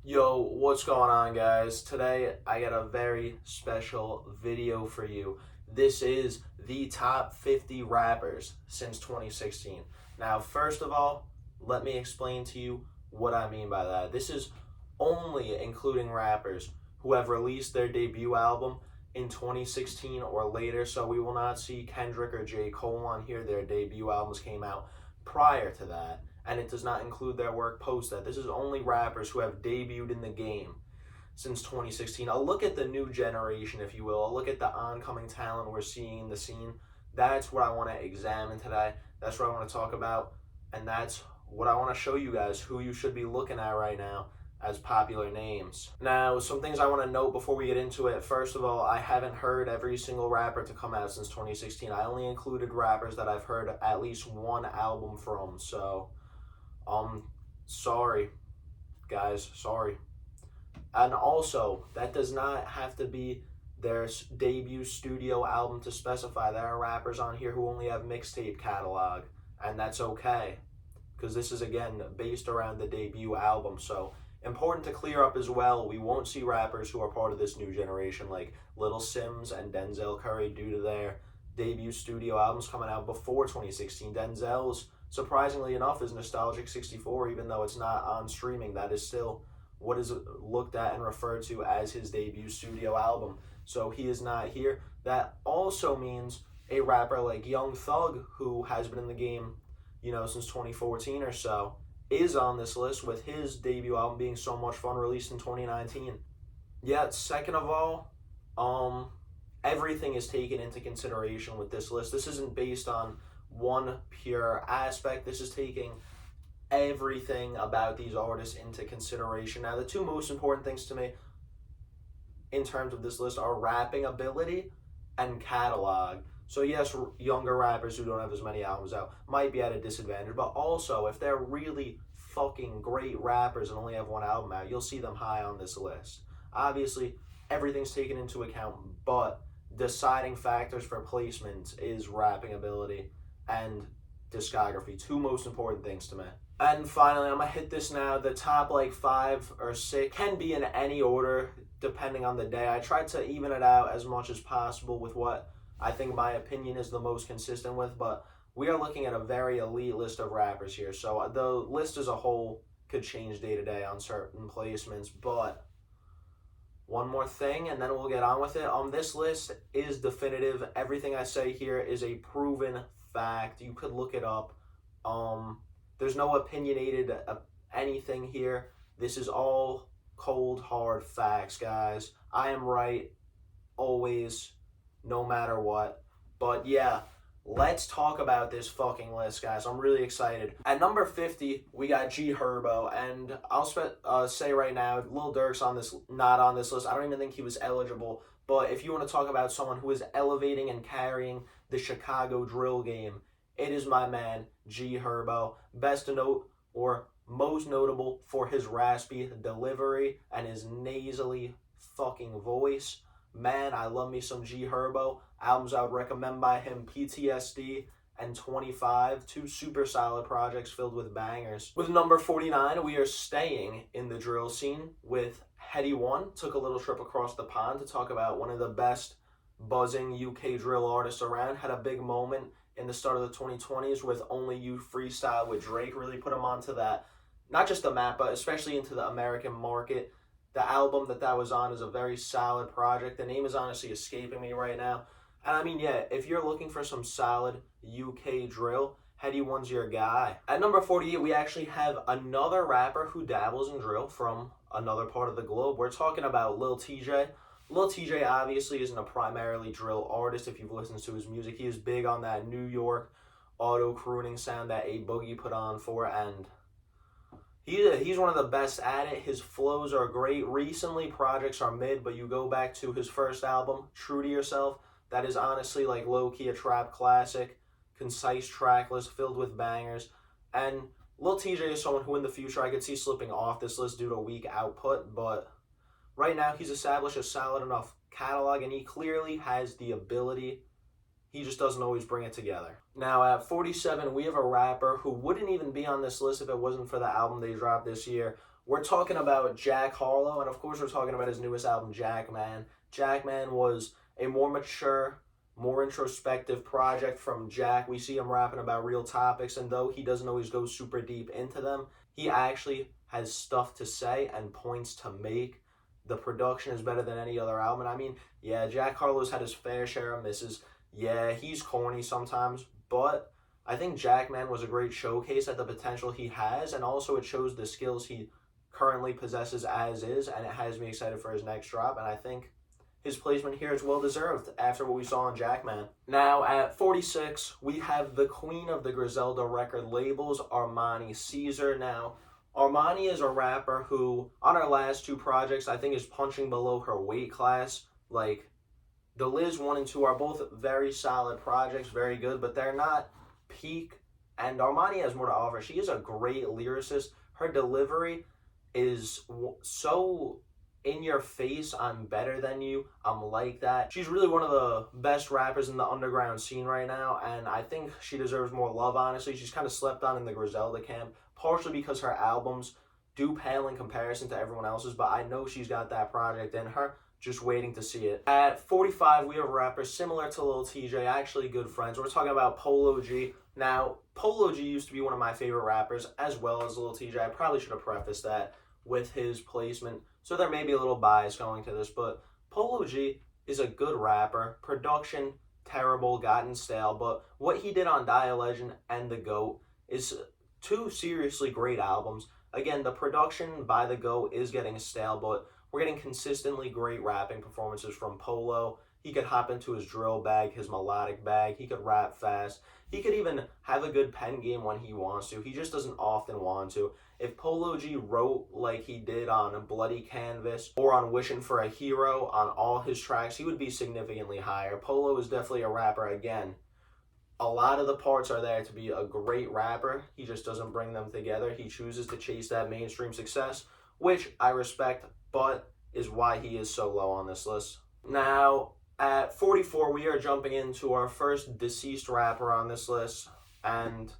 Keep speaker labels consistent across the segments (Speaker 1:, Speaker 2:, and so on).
Speaker 1: Yo, what's going on, guys? Today I got a very special video for you. This is the top 50 rappers since 2016. Now, first of all, let me explain to you what I mean by that. This is only including rappers who have released their debut album in 2016 or later, so we will not see Kendrick or J. Cole on here. Their debut albums came out prior to that, and it does not include their work post that. This is only rappers who have debuted in the game since 2016. I'll look at the new generation, if you will. I'll look at the oncoming talent we're seeing in the scene. That's what I want to examine today. That's what I want to talk about, and that's what I want to show you guys who you should be looking at right now as popular names. Now, some things I want to note before we get into it. First of all, I haven't heard every single rapper to come out since 2016. I only included rappers that I've heard at least one album from. So, sorry, guys, sorry. And also, that does not have to be their debut studio album to specify. There are rappers on here who only have mixtape catalog, and that's okay, because this is, again, based around the debut album. So, important to clear up as well, we won't see rappers who are part of this new generation like Little Sims and Denzel Curry due to their debut studio albums coming out before 2016. Denzel's, surprisingly enough, is Nostalgic 64, even though it's not on streaming. That is still what is looked at and referred to as his debut studio album. So he is not here. That also means a rapper like Young Thug, who has been in the game, since 2014 or so, is on this list with his debut album being So Much Fun, released in 2019. Yeah, second of all, everything is taken into consideration with this list. This isn't based on one pure aspect. This is taking everything about these artists into consideration. Now, the two most important things to me in terms of this list are rapping ability and catalog. So yes, younger rappers who don't have as many albums out might be at a disadvantage, but also if they're really fucking great rappers and only have one album out, you'll see them high on this list. Obviously, everything's taken into account, but deciding factors for placement is rapping ability and discography. Two most important things to me. And finally, I'm gonna hit this now. The top 5 or 6 can be in any order depending on the day. I tried to even it out as much as possible with what I think my opinion is the most consistent with, but we are looking at a very elite list of rappers here. So the list as a whole could change day to day on certain placements, but one more thing and then we'll get on with it. This list is definitive. Everything I say here is a proven fact. You could look it up. There's no opinionated anything here. This is all cold, hard facts, guys. I am right always, no matter what. But yeah, let's talk about this fucking list, guys. I'm really excited. At number 50, we got G Herbo, and I'll say right now, Lil Durk's not on this list. I don't even think he was eligible. But if you want to talk about someone who is elevating and carrying the Chicago drill game, it is my man, G Herbo. Best to note, or most notable for his raspy delivery and his nasally fucking voice. Man, I love me some G Herbo. Albums I would recommend by him: PTSD and 25. Two super solid projects filled with bangers. With number 49, we are staying in the drill scene with Headie One. Took a little trip across the pond to talk about one of the best buzzing UK drill artists around. Had a big moment in the start of the 2020s with Only You freestyle with Drake. Really put him onto that, not just the map, but especially into the American market. The album that was on is a very solid project. The name is honestly escaping me right now. And I mean, yeah, if you're looking for some solid UK drill, Headie One's your guy. At number 48, we actually have another rapper who dabbles in drill from another part of the globe. We're talking about Lil TJay. Lil TJay obviously isn't a primarily drill artist. If you've listened to his music, he is big on that New York auto-crooning sound that A Boogie put on for, and he's one of the best at it. His flows are great. Recently, projects are mid, but you go back to his first album, True to Yourself, that is honestly low-key a trap classic, concise track list filled with bangers. And Lil TJay is someone who in the future I could see slipping off this list due to weak output, but right now he's established a solid enough catalog, and he clearly has the ability. He just doesn't always bring it together. Now at 47, we have a rapper who wouldn't even be on this list if it wasn't for the album they dropped this year. We're talking about Jack Harlow, and of course we're talking about his newest album, Jackman. Jackman was a more mature, more introspective project from Jack. We see him rapping about real topics, and though he doesn't always go super deep into them, he actually has stuff to say and points to make. The production is better than any other album. And I mean, yeah, Jack Harlow's had his fair share of misses. Yeah, he's corny sometimes, but I think Jackman was a great showcase at the potential he has, and also it shows the skills he currently possesses as is, and it has me excited for his next drop, and I think his placement here is well deserved after what we saw on Jackman. Now, at 46, we have the queen of the Griselda record labels, Armani Caesar. Now, Armani is a rapper who, on her last two projects, I think is punching below her weight class. Like, the Liz 1 and 2 are both very solid projects, very good, but they're not peak, and Armani has more to offer. She is a great lyricist. Her delivery is so in your face. I'm better than you. I'm like that. She's really one of the best rappers in the underground scene right now, and I think she deserves more love, honestly. She's kind of slept on in the Griselda camp, partially because her albums do pale in comparison to everyone else's, but I know she's got that project in her. Just waiting to see it. At 45, we have rappers similar to Lil TJ, actually good friends. We're talking about Polo G. Now, Polo G used to be one of my favorite rappers, as well as Lil TJ. I probably should have prefaced that with his placement, so there may be a little bias going to this, but Polo G is a good rapper. Production, terrible, gotten stale, but what he did on Die a Legend and The GOAT is two seriously great albums. Again, the production by The GOAT is getting stale, but we're getting consistently great rapping performances from Polo. He could hop into his drill bag, his melodic bag. He could rap fast. He could even have a good pen game when he wants to. He just doesn't often want to. If Polo G wrote like he did on Bloody Canvas or on Wishing for a Hero on all his tracks, he would be significantly higher. Polo is definitely a rapper. Again, a lot of the parts are there to be a great rapper. He just doesn't bring them together. He chooses to chase that mainstream success, which I respect, but is why he is so low on this list. Now, at 44, we are jumping into our first deceased rapper on this list, and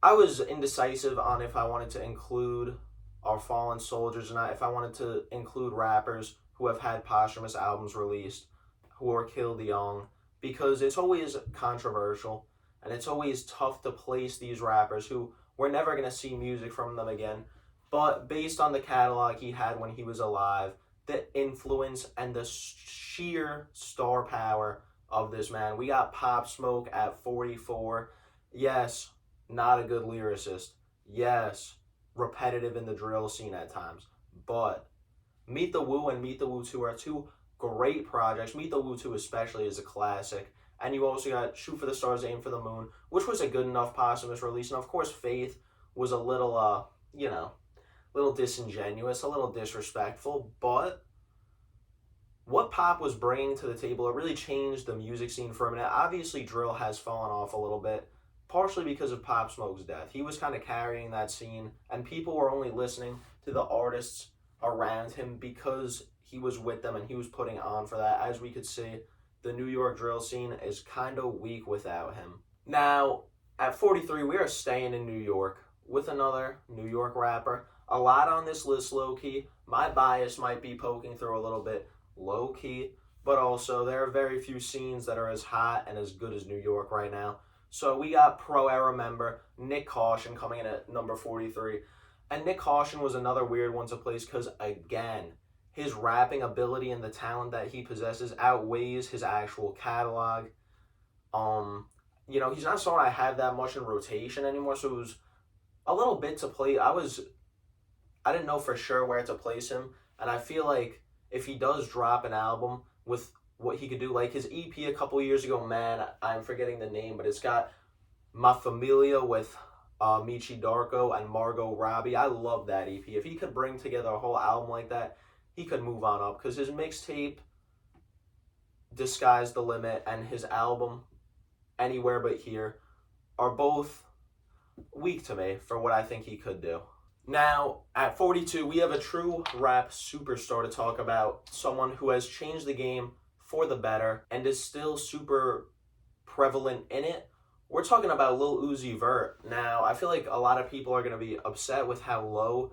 Speaker 1: I was indecisive on if I wanted to include our fallen soldiers or not, if I wanted to include rappers who have had posthumous albums released, who were killed young, because it's always controversial, and it's always tough to place these rappers who we're never going to see music from them again. But based on the catalog he had when he was alive, the influence and the sheer star power of this man. We got Pop Smoke at 44. Yes, not a good lyricist. Yes, repetitive in the drill scene at times. But Meet the Woo and Meet the Woo 2 are two great projects. Meet the Woo 2 especially is a classic. And you also got Shoot for the Stars, Aim for the Moon, which was a good enough posthumous release. And of course, Faith was a little, little disingenuous, a little disrespectful, but what Pop was bringing to the table, it really changed the music scene for a minute. Obviously, drill has fallen off a little bit, partially because of Pop Smoke's death. He was kind of carrying that scene, and people were only listening to the artists around him because he was with them and he was putting on for that. As we could see, the New York drill scene is kind of weak without him. Now, at 43, we are staying in New York with another New York rapper. A lot on this list, low-key. My bias might be poking through a little bit, low-key, but also there are very few scenes that are as hot and as good as New York right now. So we got pro-era member Nyck Caution coming in at number 43. And Nyck Caution was another weird one to place because, again, his rapping ability and the talent that he possesses outweighs his actual catalog. He's not someone I have that much in rotation anymore, so it was a little bit to play. I didn't know for sure where to place him, and I feel like if he does drop an album with what he could do, like his EP a couple years ago, man, I'm forgetting the name, but it's got Ma Familia with Michi Darko and Margot Robbie. I love that EP. If he could bring together a whole album like that, he could move on up, because his mixtape, Disguise the Limit, and his album, Anywhere But Here, are both weak to me for what I think he could do. Now, at 42, we have a true rap superstar to talk about, someone who has changed the game for the better and is still super prevalent in it. We're talking about Lil Uzi Vert. Now, I feel like a lot of people are going to be upset with how low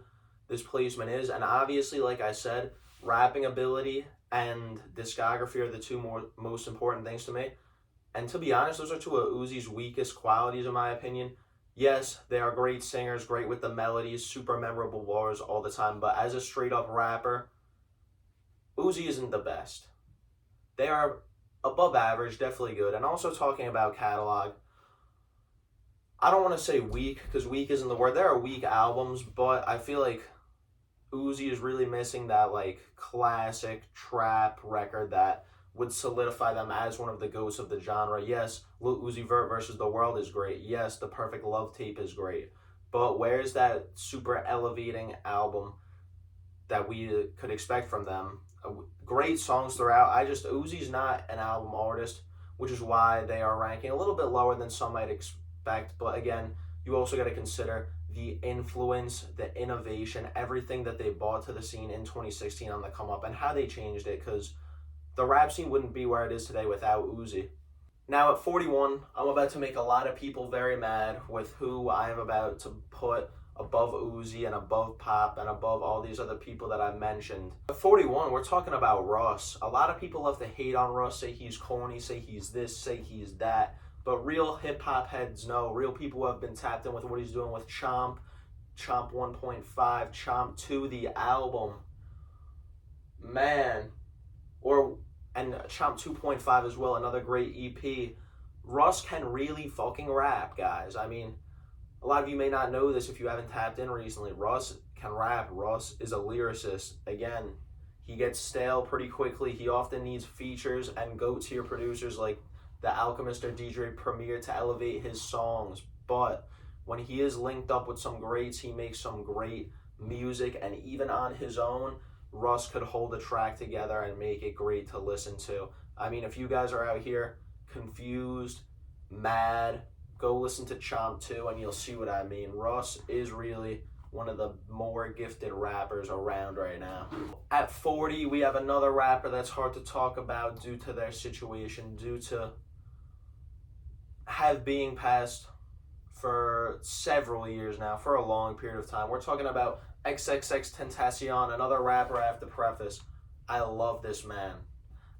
Speaker 1: this placement is. And obviously, like I said, rapping ability and discography are the two most important things to me. And to be honest, those are two of Uzi's weakest qualities, in my opinion. Yes, they are great singers, great with the melodies, super memorable bars all the time. But as a straight up rapper, Uzi isn't the best. They are above average, definitely good. And also talking about catalog, I don't want to say weak because weak isn't the word. There are weak albums, but I feel like Uzi is really missing that like classic trap record that would solidify them as one of the GOATs of the genre. Yes, Lil Uzi Vert versus The World is great. Yes, The Perfect Love Tape is great. But where's that super elevating album that we could expect from them? Great songs throughout. Uzi's not an album artist, which is why they are ranking a little bit lower than some might expect. But again, you also got to consider the influence, the innovation, everything that they brought to the scene in 2016 on the come up and how they changed it, because the rap scene wouldn't be where it is today without Uzi. Now at 41, I'm about to make a lot of people very mad with who I am about to put above Uzi and above Pop and above all these other people that I mentioned. At 41, we're talking about Russ. A lot of people love to hate on Russ, say he's corny, say he's this, say he's that. But real hip-hop heads know, real people who have been tapped in with what he's doing with Chomp, Chomp 1.5, Chomp 2, the album. Man. And Chomp 2.5 as well, another great EP. Russ can really fucking rap, guys. I mean, a lot of you may not know this if you haven't tapped in recently. Russ can rap. Russ is a lyricist. Again, he gets stale pretty quickly. He often needs features and GOAT-tier producers like The Alchemist or DJ Premier to elevate his songs. But when he is linked up with some greats, he makes some great music. And even on his own, Russ could hold a track together and make it great to listen to. I mean, if you guys are out here confused, mad, go listen to Chomp 2 and you'll see what I mean. Russ is really one of the more gifted rappers around right now. At 40, we have another rapper that's hard to talk about due to their situation, due to have being passed for several years now, for a long period of time. We're talking about XXXTentacion, another rapper I have to preface. I love this man.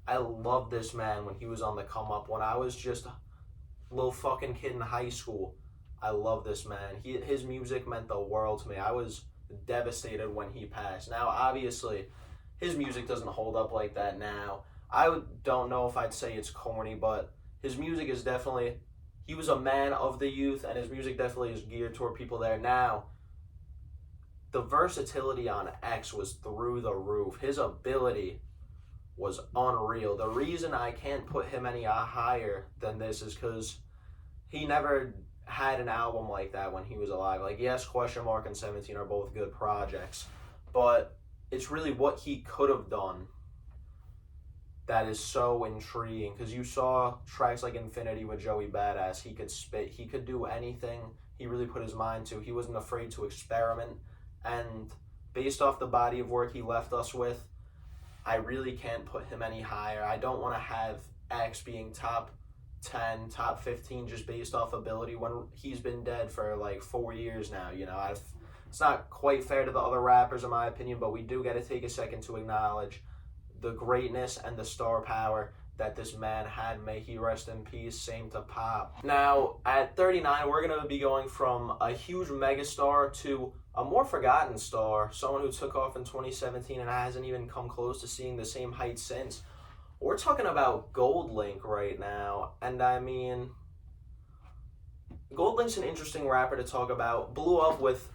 Speaker 1: I loved this man when he was on the come up. When I was just a little fucking kid in high school, I love this man. His music meant the world to me. I was devastated when he passed. Now, obviously, his music doesn't hold up like that now. Don't know if I'd say it's corny, but his music is definitely... He was a man of the youth, and his music definitely is geared toward people there. Now, the versatility on X was through the roof. His ability was unreal. The reason I can't put him any higher than this is because he never had an album like that when he was alive. Like, yes, Question Mark and 17 are both good projects, but it's really what he could have done that is so intriguing, because you saw tracks like Infinity with Joey Badass. He could spit. He could do anything he really put his mind to. He wasn't afraid to experiment. And based off the body of work he left us with, I really can't put him any higher. I don't want to have X being top 10, top 15 just based off ability when he's been dead for like 4 years now. You know, it's not quite fair to the other rappers in my opinion, but we do got to take a second to acknowledge the greatness and the star power that this man had. May he rest in peace. Same to Pop. Now, at 39, we're going to be going from a huge megastar to a more forgotten star, someone who took off in 2017 and hasn't even come close to seeing the same heights since. We're talking about GoldLink right now, and I mean, GoldLink's an interesting rapper to talk about. Blew up with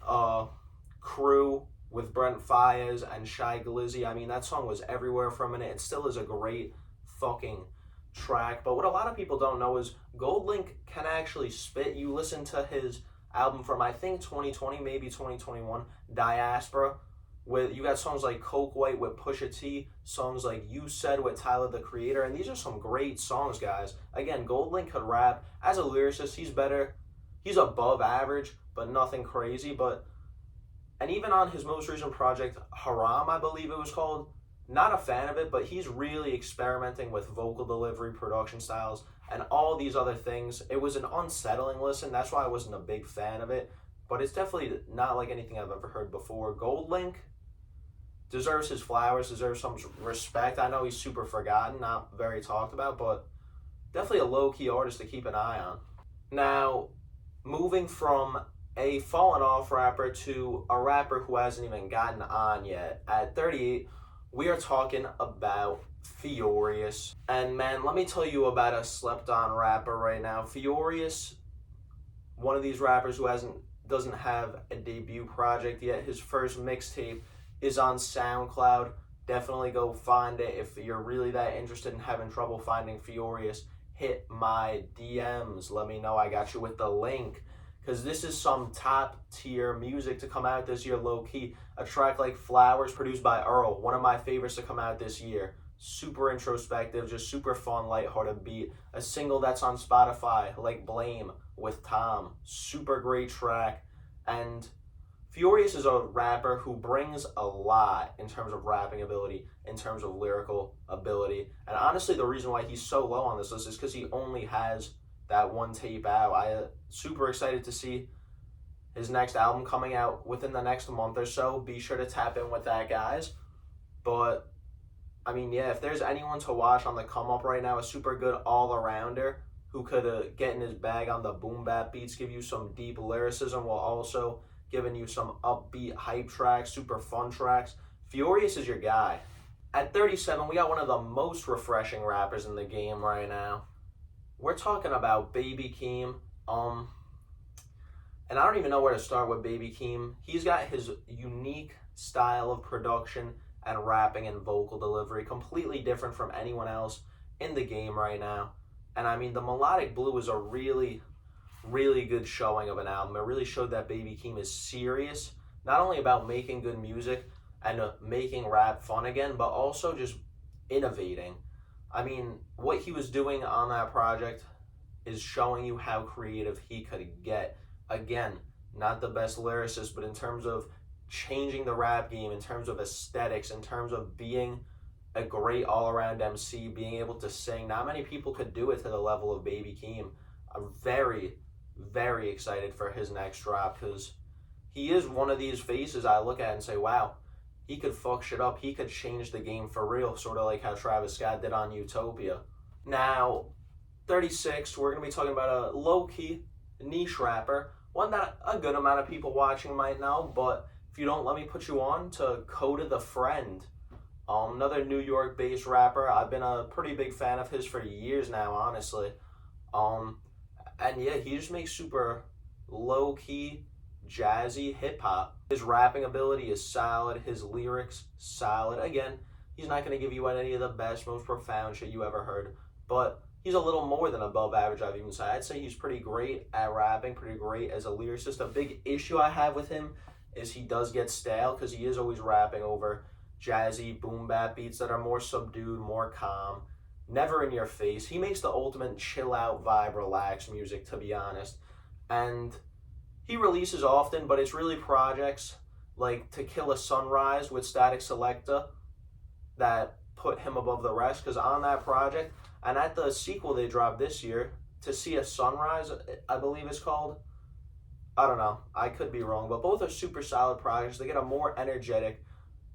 Speaker 1: Crew, with Brent Faiyaz and Shy Glizzy. I mean, that song was everywhere for a minute. It still is a great fucking track. But what a lot of people don't know is GoldLink can actually spit. You listen to his album from, I think, 2020, maybe 2021, Diaspora. You got songs like Coke White with Pusha T, songs like You Said with Tyler, the Creator, and these are some great songs, guys. Again, GoldLink could rap. As a lyricist, he's better. He's above average, but nothing crazy. And even on his most recent project, Haram, I believe it was called, not a fan of it, but he's really experimenting with vocal delivery, production styles, and all these other things. It was an unsettling listen. That's why I wasn't a big fan of it. but it's definitely not like anything I've ever heard before. GoldLink deserves his flowers, deserves some respect. I know he's super forgotten, not very talked about, but definitely a low-key artist to keep an eye on. Now, moving from a fallen off rapper to a rapper who hasn't even gotten on yet. At 38, we are talking about Furious. And man, let me tell you about a slept on rapper right now. Furious, one of these rappers who doesn't have a debut project yet. His first mixtape is on SoundCloud. Definitely go find it if you're really that interested in having trouble finding Furious. Hit my DMs. Let me know. I got you with the link. Because this is some top tier music to come out this year, low key. A track like Flowers, produced by Earl, one of my favorites to come out this year. Super introspective, just super fun, lighthearted beat. A single that's on Spotify, like Blame with Tom. Super great track. And Furious is a rapper who brings a lot in terms of rapping ability, in terms of lyrical ability. And honestly, the reason why he's so low on this list is because he only has that one tape out. I super excited to see his next album coming out within the next month or so. Be sure to tap in with that, guys. But I mean, yeah, if there's anyone to watch on the come up right now, a super good all-arounder who could get in his bag on the boom bap beats, give you some deep lyricism while also giving you some upbeat hype tracks, super fun tracks, Furious is your guy. At 37, we got one of the most refreshing rappers in the game right now. We're talking about Baby Keem. And I don't even know where to start with Baby Keem. He's got his unique style of production and rapping and vocal delivery, completely different from anyone else in the game right now. And I mean, the Melodic Blue is a really, really good showing of an album. It really showed that Baby Keem is serious, not only about making good music and making rap fun again, but also just innovating. I mean, what he was doing on that project is showing you how creative he could get. Again, not the best lyricist, but in terms of changing the rap game, in terms of aesthetics, in terms of being a great all-around MC, being able to sing. Not many people could do it to the level of Baby Keem. I'm very, very excited for his next drop because he is one of these faces I look at and say, wow, he could fuck shit up. He could change the game for real, sort of like how Travis Scott did on Utopia. Now, 36, we're going to be talking about a low-key niche rapper, one that a good amount of people watching might know, but if you don't, let me put you on to Coda the Friend. Another New York-based rapper. I've been a pretty big fan of his for years now, honestly. And yeah, he just makes super low-key, jazzy hip-hop. His rapping ability is solid. His lyrics, solid. Again, he's not going to give you any of the best, most profound shit you ever heard, but he's a little more than above average, I've even said. I'd say he's pretty great at rapping, pretty great as a lyricist. A big issue I have with him is he does get stale because he is always rapping over jazzy boom bap beats that are more subdued, more calm, never in your face. He makes the ultimate chill out vibe, relax music, to be honest. And he releases often, but it's really projects like To Kill a Sunrise with Static Selecta that put him above the rest, because on that project, and at the sequel they dropped this year, To See a Sunrise, I believe it's called. I don't know. I could be wrong, but both are super solid projects. They get a more energetic,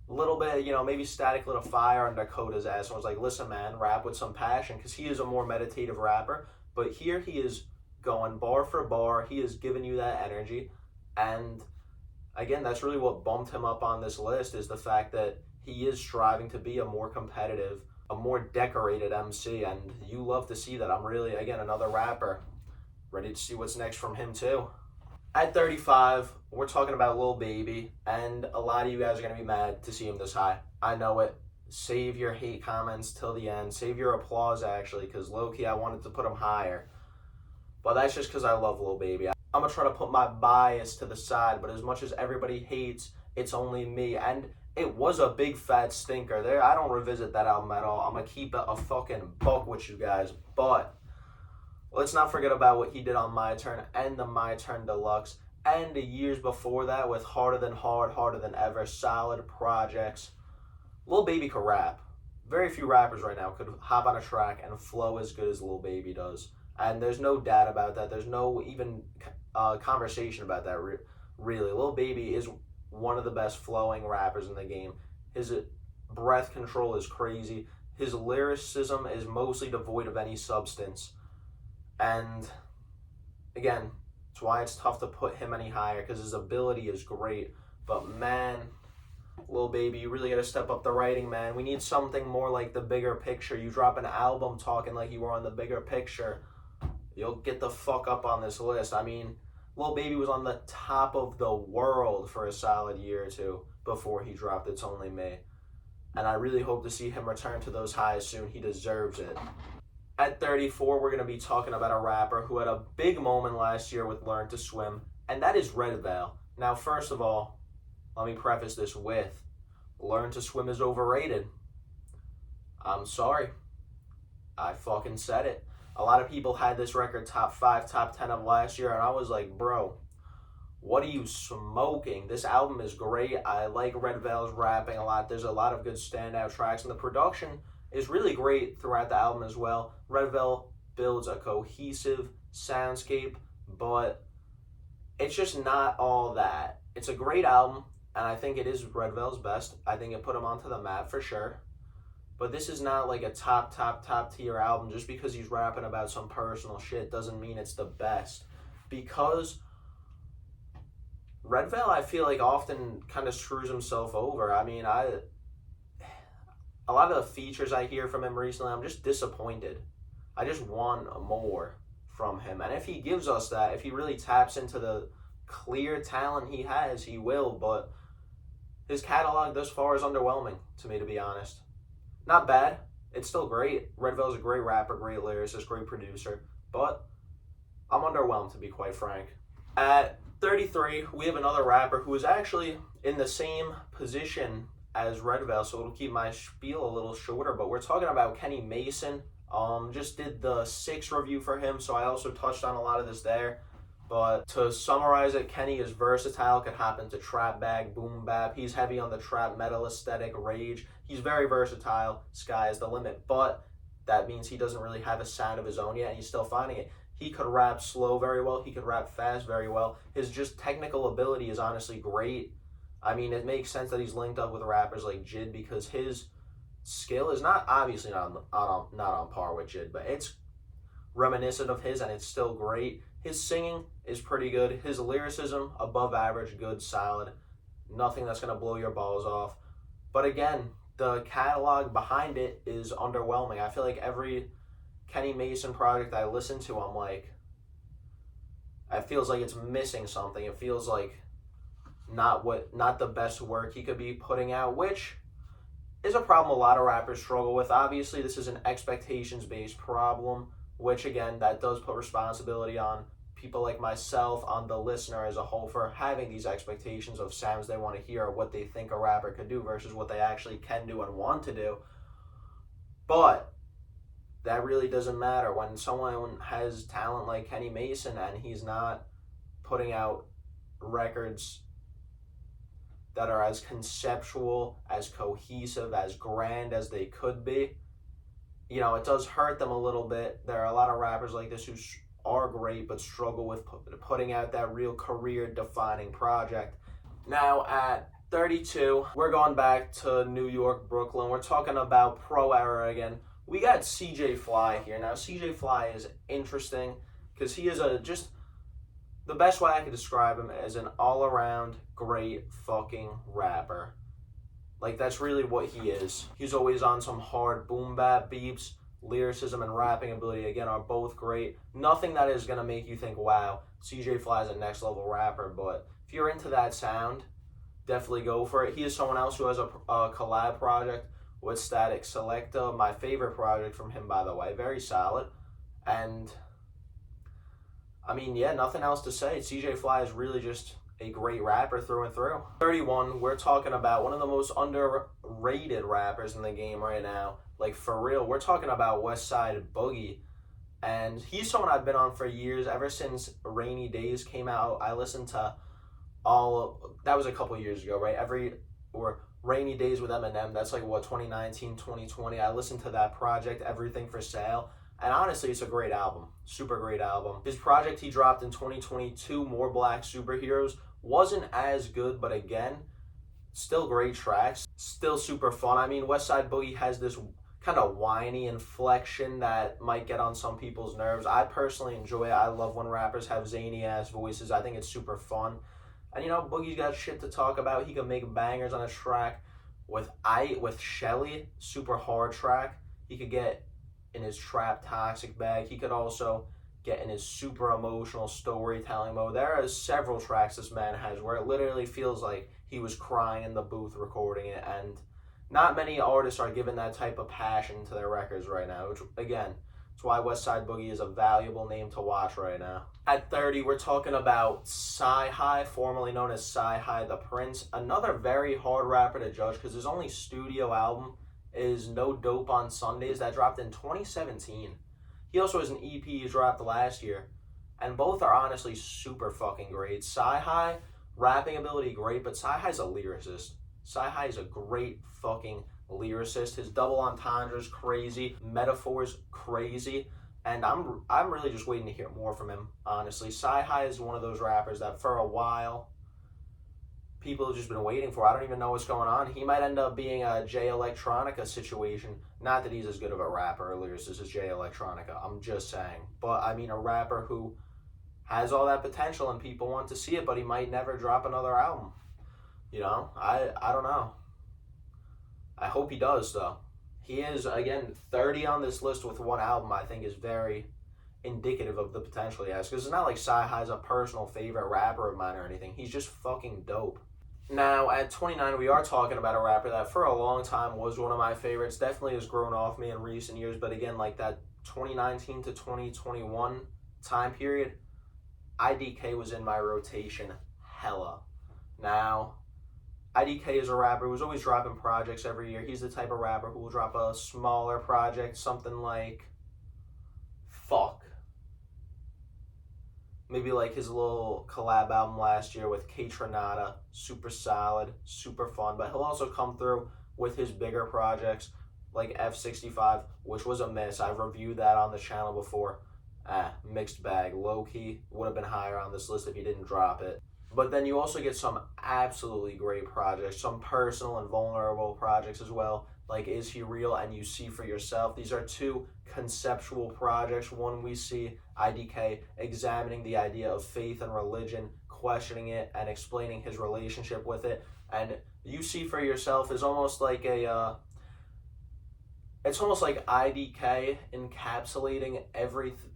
Speaker 1: little bit, maybe Static lit a fire on Dakota's ass and was like, listen, man, rap with some passion, because he is a more meditative rapper. But here he is going bar for bar. He is giving you that energy. And again, that's really what bumped him up on this list, is the fact that he is striving to be a more competitive, a more decorated MC. And you love to see that. I'm really, again, another rapper. Ready to see what's next from him too. At 35, we're talking about Lil Baby, and a lot of you guys are going to be mad to see him this high. I know it. Save your hate comments till the end. Save your applause, actually, because low-key I wanted to put him higher. But that's just because I love Lil Baby. I'm going to try to put my bias to the side, but as much as everybody hates, it's only me. And it was a big fat stinker there. I don't revisit that album at all. I'm going to keep it a fucking buck with you guys. But let's not forget about what he did on My Turn and the My Turn Deluxe and the years before that with Harder Than Hard, Harder Than Ever, solid projects. Lil Baby could rap. Very few rappers right now could hop on a track and flow as good as Lil Baby does. And there's no doubt about that. There's no even conversation about that. Really, Lil Baby is one of the best flowing rappers in the game. His breath control is crazy. His lyricism is mostly devoid of any substance. And again, that's why it's tough to put him any higher, because his ability is great. But man, Lil Baby, you really got to step up the writing, man. We need something more like The Bigger Picture. You drop an album talking like you were on The Bigger Picture, you'll get the fuck up on this list. I mean, Lil Baby was on the top of the world for a solid year or two before he dropped It's Only Me. And I really hope to see him return to those highs soon. He deserves it. At 34, we're going to be talking about a rapper who had a big moment last year with Learn to Swim, and that is Red Veil. Now, first of all, let me preface this with, Learn to Swim is overrated. I'm sorry. I fucking said it. A lot of people had this record top 5, top 10 of last year, and I was like, bro, what are you smoking? This album is great. I like Red Veil's rapping a lot. There's a lot of good standout tracks, and the production is really great throughout the album as well. Red Veil builds a cohesive soundscape, but it's just not all that. It's a great album, and I think it is Red Veil's best. I think it put him onto the map for sure. But this is not like a top tier album. Just because he's rapping about some personal shit doesn't mean it's the best. Because Red Veil, I feel like, often kind of screws himself over. I mean, a lot of the features I hear from him recently, I'm just disappointed. I just want more from him. And if he gives us that, if he really taps into the clear talent he has, he will. But his catalog thus far is underwhelming to me, to be honest. Not bad. It's still great. Red Veil's a great rapper, great lyricist, great producer. But I'm underwhelmed, to be quite frank. At 33, we have another rapper who is actually in the same position as Red Veil, so it'll keep my spiel a little shorter. But we're talking about Kenny Mason. Just did the 6 review for him, so I also touched on a lot of this there. But to summarize it, Kenny is versatile, could hop into trap bag, boom bap. He's heavy on the trap metal aesthetic, rage. He's very versatile. Sky is the limit. But that means he doesn't really have a sound of his own yet, and he's still finding it. He could rap slow very well. He could rap fast very well. His just technical ability is honestly great. I mean, it makes sense that he's linked up with rappers like Jid, because his skill is obviously not on par with Jid, but it's reminiscent of his, and it's still great. His singing is pretty good. His lyricism, above average, good, solid. Nothing that's going to blow your balls off. But again, the catalog behind it is underwhelming. I feel like every Kenny Mason project I listen to, I'm like, it feels like it's missing something. It feels like not the best work he could be putting out, which is a problem a lot of rappers struggle with. Obviously, this is an expectations-based problem, which again, that does put responsibility on people like myself, on the listener as a whole, for having these expectations of sounds they want to hear, or what they think a rapper could do versus what they actually can do and want to do. But that really doesn't matter when someone has talent like Kenny Mason and he's not putting out records that are as conceptual, as cohesive, as grand as they could be. You know, it does hurt them a little bit. There are a lot of rappers like this who are great but struggle with putting out that real career-defining project. Now at 32, we're going back to New York, Brooklyn. We're talking about Pro Era again. We got CJ Fly here. Now CJ Fly is interesting because he is just the best way I could describe him as an all-around great fucking rapper. Like, that's really what he is. He's always on some hard boom bap beats. Lyricism and rapping ability, again, are both great. Nothing that is going to make you think, wow, CJ Fly is a next level rapper. But if you're into that sound, definitely go for it. He is someone else who has a collab project with Static Selecta. My favorite project from him, by the way. Very solid. And I mean, yeah, nothing else to say. CJ Fly is really just a great rapper through and through. 31, we're talking about one of the most underrated rappers in the game right now. Like, for real, we're talking about Westside Boogie. And he's someone I've been on for years. Ever since Rainy Days came out, I listened to that was a couple years ago, right? Rainy Days with Eminem, that's like, 2019, 2020. I listened to that project, Everything for Sale. And honestly, it's a great album. Super great album. His project he dropped in 2022, More Black Superheroes, wasn't as good, but again, still great tracks, still super fun. I mean, Westside Boogie has this kind of whiny inflection that might get on some people's nerves. I personally enjoy it. I love when rappers have zany ass voices. I think it's super fun. And you know, Boogie's got shit to talk about. He can make bangers on a track with Shelly, super hard track. He could get in his trap toxic bag. He could also get in his super emotional storytelling mode. There are several tracks this man has where it literally feels like he was crying in the booth recording it, and not many artists are given that type of passion to their records right now, which, again, that's why Westside Boogie is a valuable name to watch right now. At 30, we're talking about Sci-Hi, formerly known as Sci-Hi the Prince. Another very hard rapper to judge because his only studio album is No Dope on Sundays that dropped in 2017. He also has an EP he dropped last year, and both are honestly super fucking great. Sci-Hi, rapping ability great, but Sci-Hi's a lyricist. Sci-Hi is a great fucking lyricist. His double entendres crazy, metaphors crazy, and I'm really just waiting to hear more from him, honestly. Sci-Hi is one of those rappers that for a while people have just been waiting for. I don't even know what's going on. He might end up being a Jay Electronica situation. Not that he's as good of a rapper or lyricist as Jay Electronica. I'm just saying. But I mean, a rapper who has all that potential and people want to see it, but he might never drop another album. You know, I don't know. I hope he does, though. He is, again, 30 on this list with one album, I think is very indicative of the potential he has. Because it's not like Sci-Hi's a personal favorite rapper of mine or anything. He's just fucking dope. Now, at 29, we are talking about a rapper that for a long time was one of my favorites. Definitely has grown off me in recent years. But again, like that 2019 to 2021 time period, IDK was in my rotation hella. Now, IDK is a rapper who's always dropping projects every year. He's the type of rapper who will drop a smaller project, something like, maybe like his little collab album last year with Kaytranada, super solid, super fun. But he'll also come through with his bigger projects like F65, which was a miss. I've reviewed that on the channel before. Mixed bag. Low-key would have been higher on this list if he didn't drop it. But then you also get some absolutely great projects, some personal and vulnerable projects as well, like Is He Real and You See For Yourself. These are two conceptual projects. One, we see IDK examining the idea of faith and religion, questioning it, and explaining his relationship with it. And You See For Yourself is almost like it's almost like IDK encapsulating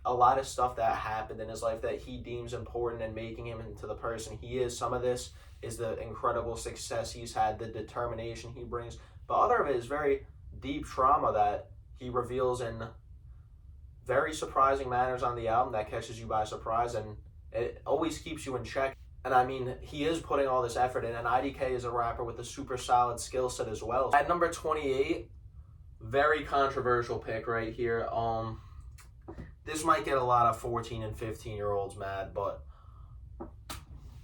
Speaker 1: a lot of stuff that happened in his life that he deems important and making him into the person he is. Some of this is the incredible success he's had, the determination he brings, but other of it is very deep trauma that he reveals in very surprising manners on the album that catches you by surprise, and it always keeps you in check. And I mean, he is putting all this effort in, and IDK is a rapper with a super solid skill set as well. At number 28, very controversial pick right here. This might get a lot of 14 and 15-year-olds mad, but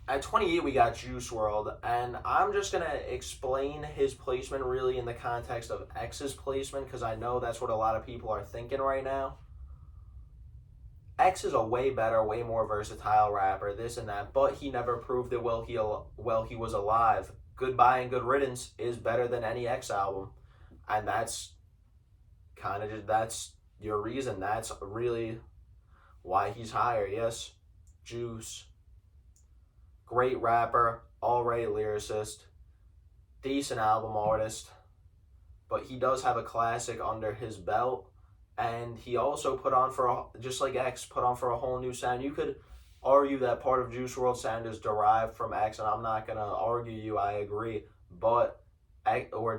Speaker 1: at 28 we got Juice WRLD, and I'm just gonna explain his placement really in the context of X's placement because I know that's what a lot of people are thinking right now. X is a way better, way more versatile rapper, this and that, but he never proved it while he was alive. Goodbye and Good Riddance is better than any X album, and that's your reason. That's really why he's higher. Yes, Juice, great rapper, alright lyricist, decent album artist, but he does have a classic under his belt, and he also put on just like X, put on for a whole new sound. You could argue that part of Juice WRLD's sound is derived from X, and I'm not gonna argue you, I agree, but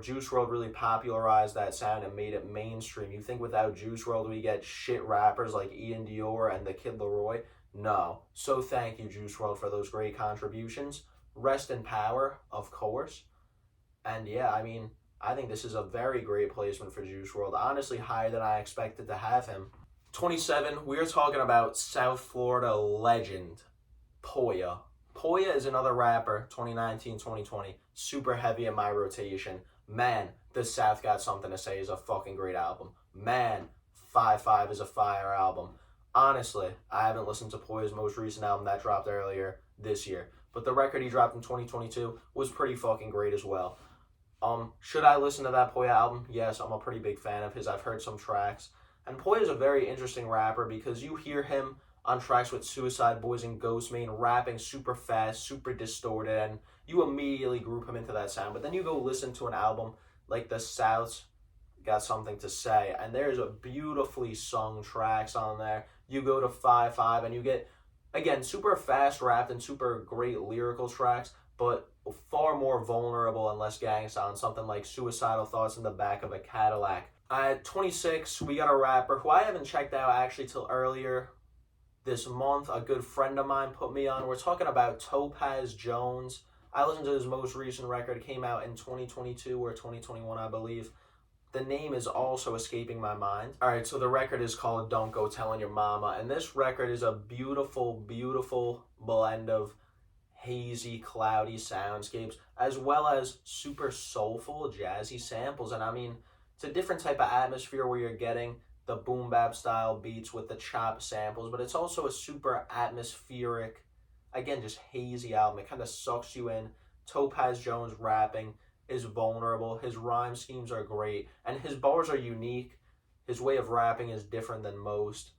Speaker 1: Juice WRLD really popularized that sound and made it mainstream. You think without Juice WRLD we get shit rappers like Ian Dior and the Kid Laroi? No. So thank you, Juice WRLD, for those great contributions. Rest in power, of course. And yeah, I mean, I think this is a very great placement for Juice WRLD. Honestly, higher than I expected to have him. 27, we're talking about South Florida legend, Poya. Poya is another rapper, 2019-2020, super heavy in my rotation. Man, The South Got Something to Say is a fucking great album. Man, 5-5 is a fire album. Honestly, I haven't listened to Poya's most recent album that dropped earlier this year, but the record he dropped in 2022 was pretty fucking great as well. Should I listen to that Poya album? Yes, I'm a pretty big fan of his. I've heard some tracks. And Poya is a very interesting rapper because you hear him on tracks with Suicide Boys and Ghostmane rapping super fast, super distorted, and you immediately group him into that sound. But then you go listen to an album like The South's Got Something to Say, and there's a beautifully sung tracks on there. You go to 5-5 and you get, again, super fast rapped and super great lyrical tracks, but far more vulnerable and less gangsta on something like Suicidal Thoughts in the Back of a Cadillac. At 26, we got a rapper who I haven't checked out actually till earlier this month. A good friend of mine put me on. We're talking about Topaz Jones. I listened to his most recent record. It came out in 2022 or 2021, I believe. The name is also escaping my mind. All right, so the record is called Don't Go Telling Your Mama, and this record is a beautiful, beautiful blend of hazy, cloudy soundscapes, as well as super soulful, jazzy samples. And I mean, it's a different type of atmosphere where you're getting the boom bap style beats with the chop samples, but it's also a super atmospheric, again, just hazy album. It kind of sucks you in. Topaz Jones rapping is vulnerable. His rhyme schemes are great, and his bars are unique. His way of rapping is different than most,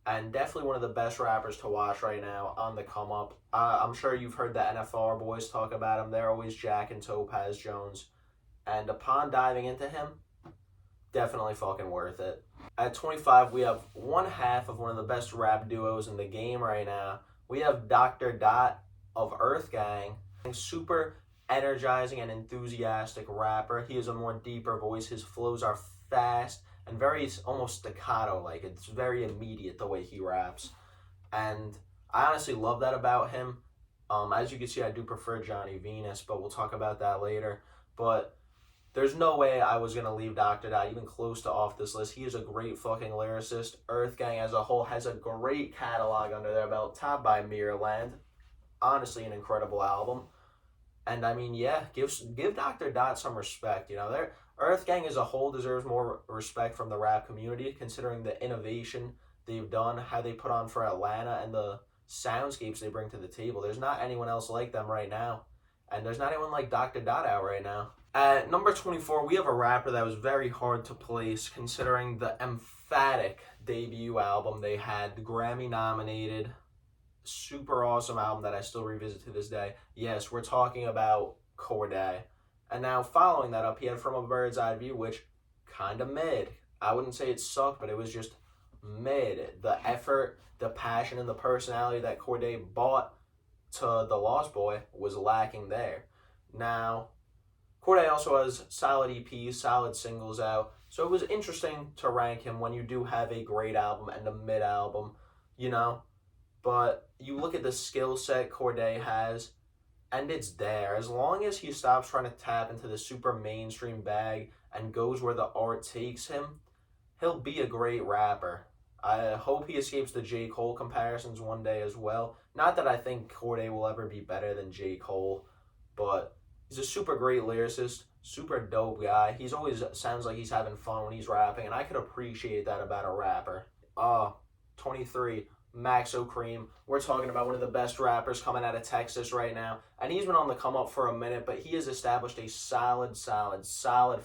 Speaker 1: and definitely one of the best rappers to watch right now on the come up. I'm sure you've heard the NFR boys talk about him. They're always jacking Topaz Jones, and upon diving into him, definitely fucking worth it. At 25, we have one half of one of the best rap duos in the game right now. We have Dr. Dot of Earth Gang, super energizing and enthusiastic rapper. He has a more deeper voice. His flows are fast and very almost staccato like. It's very immediate the way he raps, and I honestly love that about him. As you can see, I do prefer Johnny Venus, but we'll talk about that later. But there's no way I was going to leave Dr. Dot even close to off this list. He is a great fucking lyricist. Earth Gang as a whole has a great catalog under their belt, topped by Mirrorland. Honestly, an incredible album. And I mean, yeah, give Dr. Dot some respect. You know, their Earth Gang as a whole deserves more respect from the rap community, considering the innovation they've done, how they put on for Atlanta, and the soundscapes they bring to the table. There's not anyone else like them right now. And there's not anyone like Dr. Dot out right now. At number 24, we have a rapper that was very hard to place, considering the emphatic debut album they had, the Grammy nominated, super awesome album that I still revisit to this day. Yes, we're talking about Cordae. And now following that up, he had From a Bird's Eye View, which kind of mid. I wouldn't say it sucked, but it was just mid. The effort, the passion, and the personality that Cordae brought to The Lost Boy was lacking there. Now, Cordae also has solid EPs, solid singles out, so it was interesting to rank him when you do have a great album and a mid album, you know. But you look at the skill set Cordae has, and it's there. As long as he stops trying to tap into the super mainstream bag and goes where the art takes him, he'll be a great rapper. I hope he escapes the J. Cole comparisons one day as well. Not that I think Cordae will ever be better than J. Cole, but he's a super great lyricist, super dope guy. He's always sounds like he's having fun when he's rapping, and I could appreciate that about a rapper. 23, Maxo Cream. We're talking about one of the best rappers coming out of Texas right now, and he's been on the come up for a minute, but he has established a solid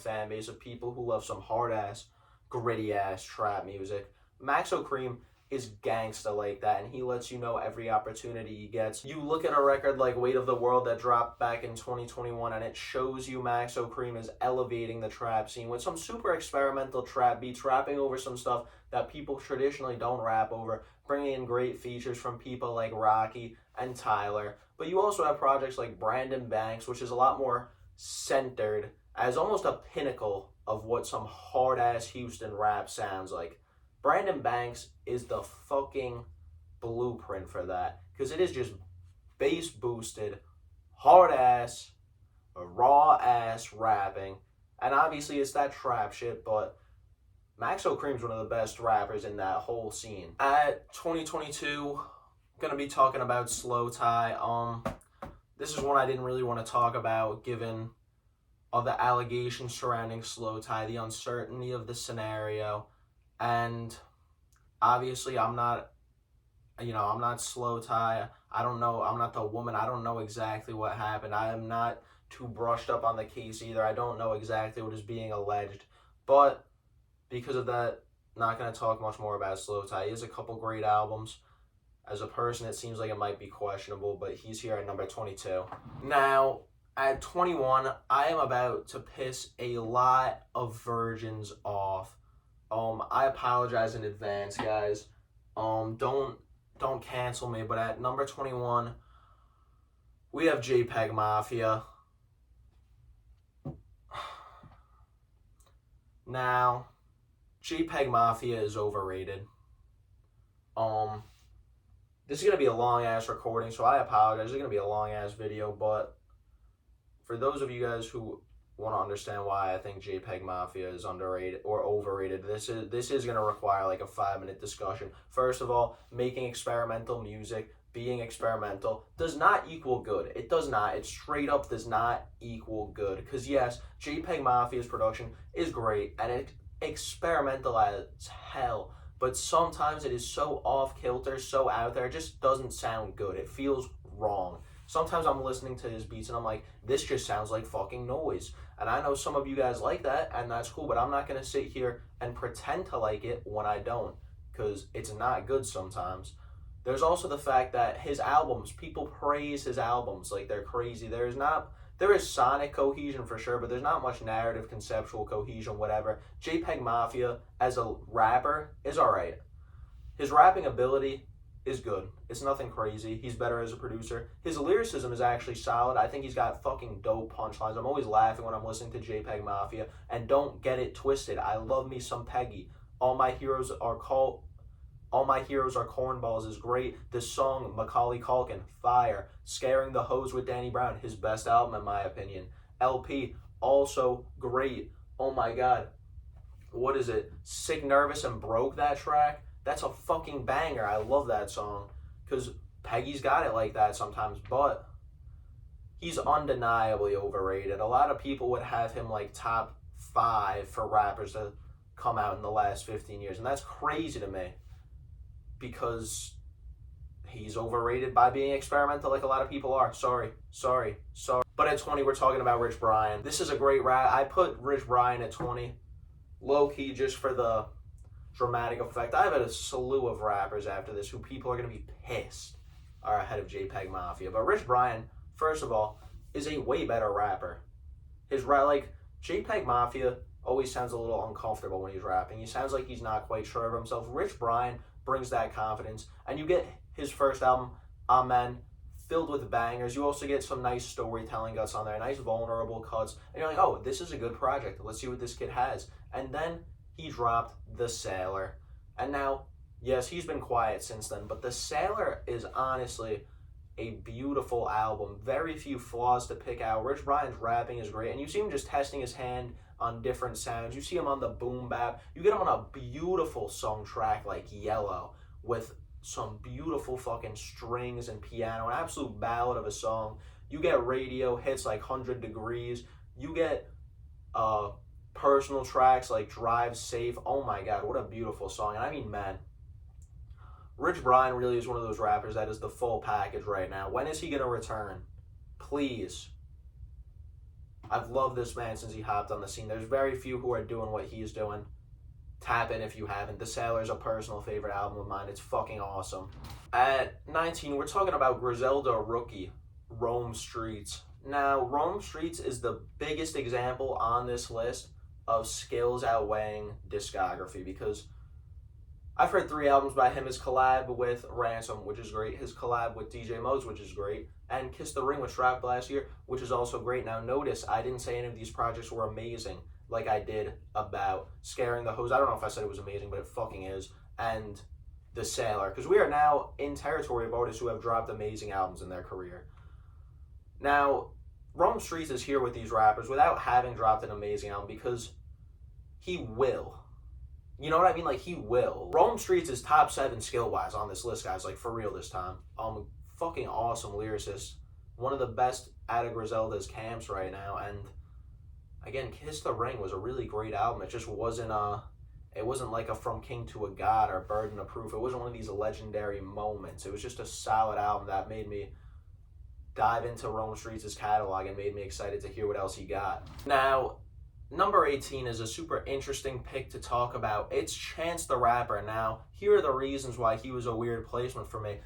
Speaker 1: fan base of people who love some hard-ass, gritty-ass trap music. Maxo Cream is gangsta like that, and he lets you know every opportunity he gets. You look at a record like Weight of the World that dropped back in 2021, and it shows you Maxo Cream is elevating the trap scene with some super experimental trap beats, rapping over some stuff that people traditionally don't rap over, bringing in great features from people like Rocky and Tyler. But you also have projects like Brandon Banks, which is a lot more centered as almost a pinnacle of what some hard-ass Houston rap sounds like. Brandon Banks is the fucking blueprint for that, because it is just bass boosted, hard ass, raw ass rapping, and obviously it's that trap shit, but Maxo Cream's one of the best rappers in that whole scene. At 2022, gonna be talking about Slowthai. This is one I didn't really want to talk about given all the allegations surrounding Slowthai, the uncertainty of the scenario. And obviously, I'm not I'm not Slow Tie. I don't know. I'm not the woman. I don't know exactly what happened. I am not too brushed up on the case either. I don't know exactly what is being alleged. But because of that, not going to talk much more about Slow Tie. He has a couple great albums. As a person, it seems like it might be questionable, but he's here at number 22. Now, at 21, I am about to piss a lot of virgins off. I apologize in advance, guys. Don't cancel me, but at number 21, we have JPEG Mafia. Now, JPEG Mafia is overrated. This is going to be a long-ass recording, so I apologize. It's going to be a long-ass video, but for those of you guys who want to understand why I think JPEG Mafia is underrated or overrated, this is going to require like a 5-minute discussion. First of all, making experimental music, being experimental, does not equal good. It does not. It straight up does not equal good. Because yes, JPEG Mafia's production is great, and it's experimental as hell. But sometimes it is so off-kilter, so out there, it just doesn't sound good. It feels wrong. Sometimes I'm listening to his beats and I'm like, this just sounds like fucking noise. And I know some of you guys like that, and that's cool, but I'm not going to sit here and pretend to like it when I don't, because it's not good sometimes. There's also the fact that his albums, people praise his albums like they're crazy. There is sonic cohesion for sure, but there's not much narrative, conceptual cohesion, whatever. JPEG Mafia, as a rapper, is alright. His rapping ability is good. It's nothing crazy. He's better as a producer. His lyricism is actually solid. I think he's got fucking dope punchlines. I'm always laughing when I'm listening to JPEG Mafia. And don't get it twisted. I love me some Peggy. All My Heroes Are Cornballs is great. The song Macaulay Culkin, fire. Scaring the Hoes with Danny Brown, his best album in my opinion. LP, also great. Oh my god. What is it? Sick, Nervous, and Broke, that track? That's a fucking banger. I love that song. Because Peggy's got it like that sometimes, but he's undeniably overrated. A lot of people would have him like top 5 for rappers to come out in the last 15 years, and that's crazy to me. Because he's overrated by being experimental like a lot of people are. Sorry. But at 20, we're talking about Rich Brian. This is a great rap. I put Rich Brian at 20. Low-key just for the dramatic effect. I have a slew of rappers after this who people are going to be pissed are ahead of JPEG Mafia. But Rich Brian, first of all, is a way better rapper. JPEG Mafia always sounds a little uncomfortable when he's rapping. He sounds like he's not quite sure of himself. Rich Brian brings that confidence, and you get his first album, Amen, filled with bangers. You also get some nice storytelling guts on there, nice vulnerable cuts, and you're like, oh, this is a good project. Let's see what this kid has. And then he dropped The Sailor, and now, yes, he's been quiet since then, but The Sailor is honestly a beautiful album. Very few flaws to pick out. Rich Brian's rapping is great, and you see him just testing his hand on different sounds. You see him on the boom bap. You get him on a beautiful song track like Yellow with some beautiful fucking strings and piano, an absolute ballad of a song. You get radio hits like 100 Degrees. You get personal tracks like Drive Safe. Oh my god, what a beautiful song. And I mean, man, Rich Brian really is one of those rappers that is the full package right now. When is he going to return? Please. I've loved this man since he hopped on the scene. There's very few who are doing what he's doing. Tap in if you haven't. The Sailor is a personal favorite album of mine. It's fucking awesome. At 19, we're talking about Griselda Rookie, Rome Streetz. Now, Rome Streetz is the biggest example on this list of skills outweighing discography, because I've heard 3 albums by him. His collab with Ransom, which is great. His collab with DJ Modes, which is great. And Kiss the Ring with Strap last year, which is also great. Now notice, I didn't say any of these projects were amazing like I did about Scaring the Hoes. I don't know if I said it was amazing, but it fucking is. And The Sailor. Because we are now in territory of artists who have dropped amazing albums in their career. Now, Rome Streetz is here with these rappers without having dropped an amazing album, because he will. You know what I mean? Like, he will. Rome Streetz is top 7 skill-wise on this list, guys. Like, for real this time. Fucking awesome lyricist. One of the best out of Griselda's camps right now. And, again, Kiss the Ring was a really great album. It just wasn't It wasn't like a From King to a God or Burden of Proof. It wasn't one of these legendary moments. It was just a solid album that made me dive into Rome Streetz' catalog and made me excited to hear what else he got. Now, number 18 is a super interesting pick to talk about. It's Chance the Rapper. Now, here are the reasons why he was a weird placement for me.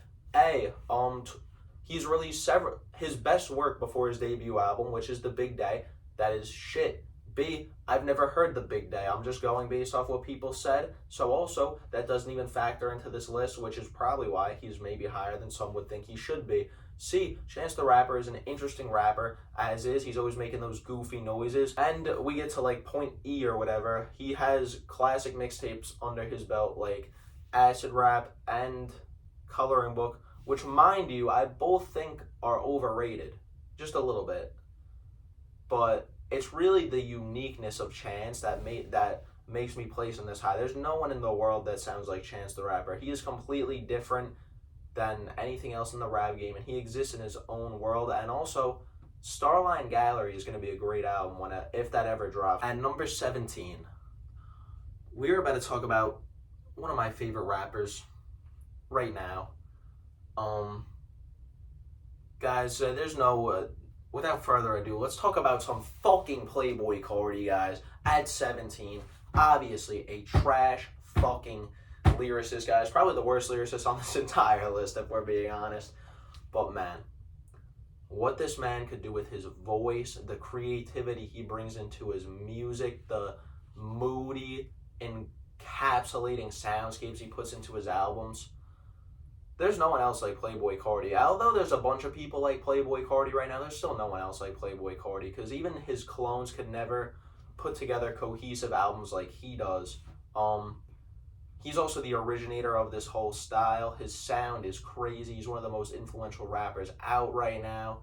Speaker 1: He's released his best work before his debut album, which is The Big Day. That is shit. B, I've never heard The Big Day. I'm just going based off what people said. So also, that doesn't even factor into this list, which is probably why he's maybe higher than some would think he should be. C, Chance the Rapper is an interesting rapper, as is. He's always making those goofy noises. And we get to like point E or whatever. He has classic mixtapes under his belt like Acid Rap and Coloring Book, which, mind you, I both think are overrated. Just a little bit. But it's really the uniqueness of Chance that makes me place him this high. There's no one in the world that sounds like Chance the Rapper. He is completely different than anything else in the rap game, and he exists in his own world. And also, Starline Gallery is going to be a great album if that ever drops. At number 17, we're about to talk about one of my favorite rappers right now. Guys, there's no... without further ado, let's talk about some fucking Playboi Carti, guys. At 17, obviously a trash fucking lyricist, guys. Probably the worst lyricist on this entire list, if we're being honest. But man, what this man could do with his voice, the creativity he brings into his music, the moody, encapsulating soundscapes he puts into his albums. There's no one else like Playboi Carti. Although there's a bunch of people like Playboi Carti right now, there's still no one else like Playboi Carti, because even his clones could never put together cohesive albums like he does. He's also the originator of this whole style. His sound is crazy. He's one of the most influential rappers out right now.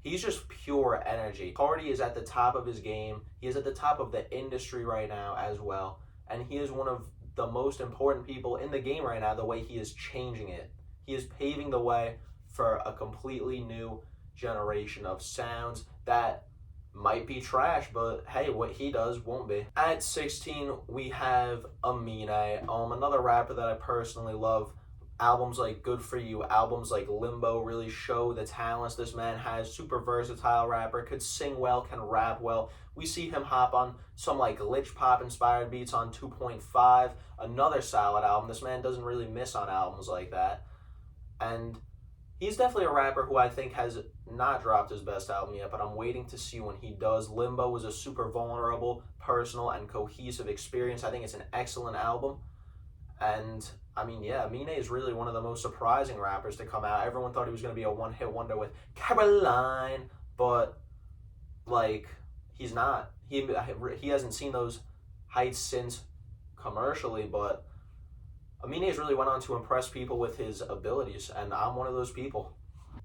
Speaker 1: He's just pure energy. Carti is at the top of his game. He is at the top of the industry right now as well. And he is one of the most important people in the game right now, the way he is changing it. He is paving the way for a completely new generation of sounds that might be trash, but hey, what he does won't be. At 16, we have Amine, another rapper that I personally love. Albums like Good For You, albums like Limbo really show the talents this man has. Super versatile rapper, could sing well, can rap well. We see him hop on some like glitch pop inspired beats on 2.5, another solid album. This man doesn't really miss on albums like that. And he's definitely a rapper who I think has not dropped his best album yet, but I'm waiting to see when he does. Limbo was a super vulnerable, personal, and cohesive experience. I think it's an excellent album. And I mean, yeah, Amine is really one of the most surprising rappers to come out. Everyone thought he was going to be a one-hit wonder with Caroline, but like, he's not. He hasn't seen those heights since commercially, but Amine has really went on to impress people with his abilities, and I'm one of those people.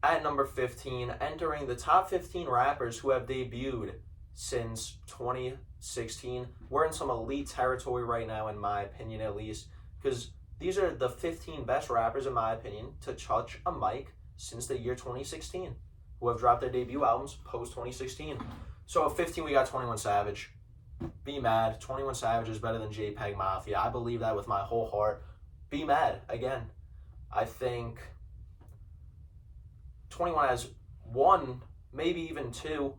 Speaker 1: At number 15, entering the top 15 rappers who have debuted since 2016. We're in some elite territory right now, in my opinion, at least, because these are the 15 best rappers, in my opinion, to touch a mic since the year 2016, who have dropped their debut albums post-2016. So at 15, we got 21 Savage. Be mad. 21 Savage is better than JPEG Mafia. I believe that with my whole heart. Be mad. Again, I think 21 has one, maybe even two,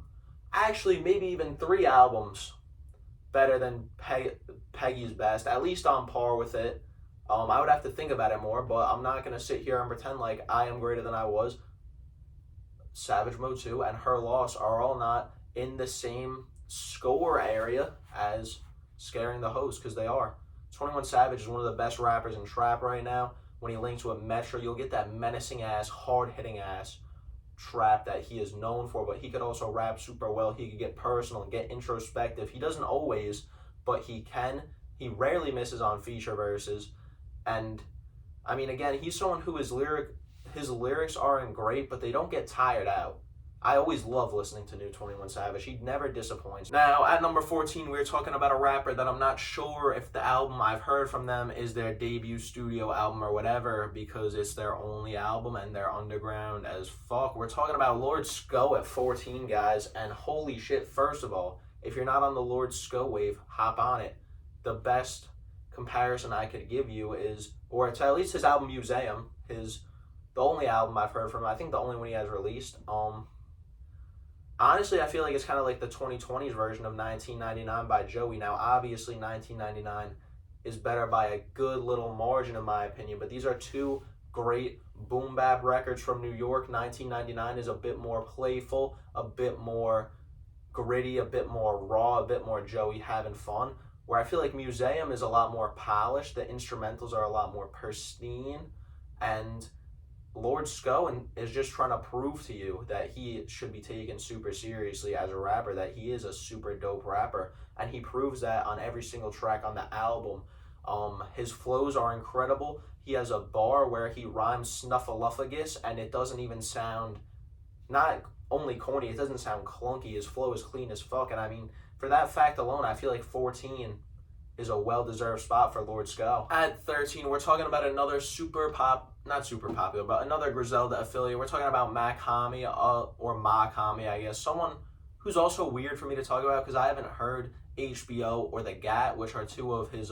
Speaker 1: actually maybe even three albums better than Peggy's best, at least on par with it. I would have to think about it more, but I'm not going to sit here and pretend like I am greater than I was. Savage Mode 2 and Her Loss are all not in the same score area as Scaring the Host, because they are. 21 Savage is one of the best rappers in trap right now. When he links with Metro, you'll get that menacing ass, hard-hitting ass trap that he is known for, but he could also rap super well. He could get personal and get introspective. He doesn't always, but he can. He rarely misses on feature verses. And I mean, again, he's someone who his lyrics aren't great, but they don't get tired out. I always love listening to new 21 Savage. He never disappoints. Now, at number 14, we're talking about a rapper that I'm not sure if the album I've heard from them is their debut studio album or whatever, because it's their only album and they're underground as fuck. We're talking about Lord Sko at 14, guys. And holy shit, first of all, if you're not on the Lord Sko wave, hop on it. the best comparison I could give you is, or to at least his album Museum, the only album I've heard from him. I think the only one he has released. Honestly, I feel like it's kind of like the 2020s version of 1999 by Joey. Now, obviously, 1999 is better by a good little margin, in my opinion, but these are two great boom bap records from New York. 1999 is a bit more playful, a bit more gritty, a bit more raw, a bit more Joey having fun. Where I feel like Museum is a lot more polished, the instrumentals are a lot more pristine, and Lord Sko is just trying to prove to you that he should be taken super seriously as a rapper, that he is a super dope rapper, and he proves that on every single track on the album. His flows are incredible. He has a bar where he rhymes snuffleupagus, and it doesn't even sound, not only corny, it doesn't sound clunky. His flow is clean as fuck, and I mean, for that fact alone, I feel like 14 is a well-deserved spot for Lord Sko. At 13, we're talking about another not super popular, but another Griselda affiliate. We're talking about Mach-Hommy, or Mach-Hommy, I guess. Someone who's also weird for me to talk about because I haven't heard HBO or The Gat, which are two of his